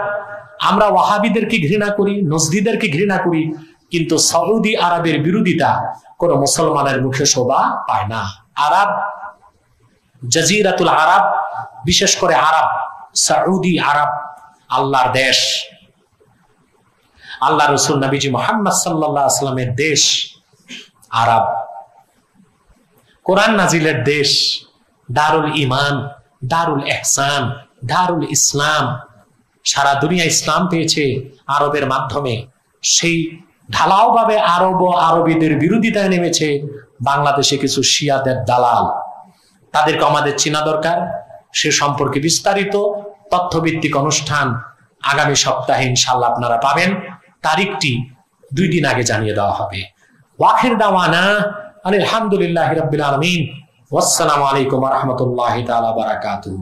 আমরা ওয়াহাবিদেরকে ঘৃণা করি, নজদিদেরকে ঘৃণা করি, কিন্তু সৌদি আরবের বিরোধিতা কোন মুসলমানের মুখে শোভা পায় না। আরব, জাজিরাতুল আরব, বিশেষ করে আরব, সৌদি আরব আল্লাহর দেশ, আল্লাহ রসুল নবীজি মুহাম্মদ সাল্লাল্লাহু আলাইহি ওয়াসাল্লামের দেশ আরব, কোরআন নাজিলের দেশ, দারুল ঈমান, দারুল ইহসান, দারুল ইসলাম। সারা দুনিয়া ইসলাম পেয়েছে আরবের মাধ্যমে। সেই ঢালাও ভাবে আরব ও আরবিদের বিরোধিতায় নেমেছে বাংলাদেশে কিছু শিয়াদের দালাল। তাদেরকে আমাদের চেনা দরকার। সে সম্পর্কে বিস্তারিত তথ্যভিত্তিক অনুষ্ঠান আগামী সপ্তাহে ইনশাআল্লাহ আপনারা পাবেন। তারিখটি 2 দিন আগে জানিয়ে দেওয়া হবে। ওয়াখির দাওয়ানা আলহামদুলিল্লাহি রাব্বিল আলামিন। ওয়াসসালামু আলাইকুম ওয়া রাহমাতুল্লাহি তাআলা ওয়া বারাকাতুহু।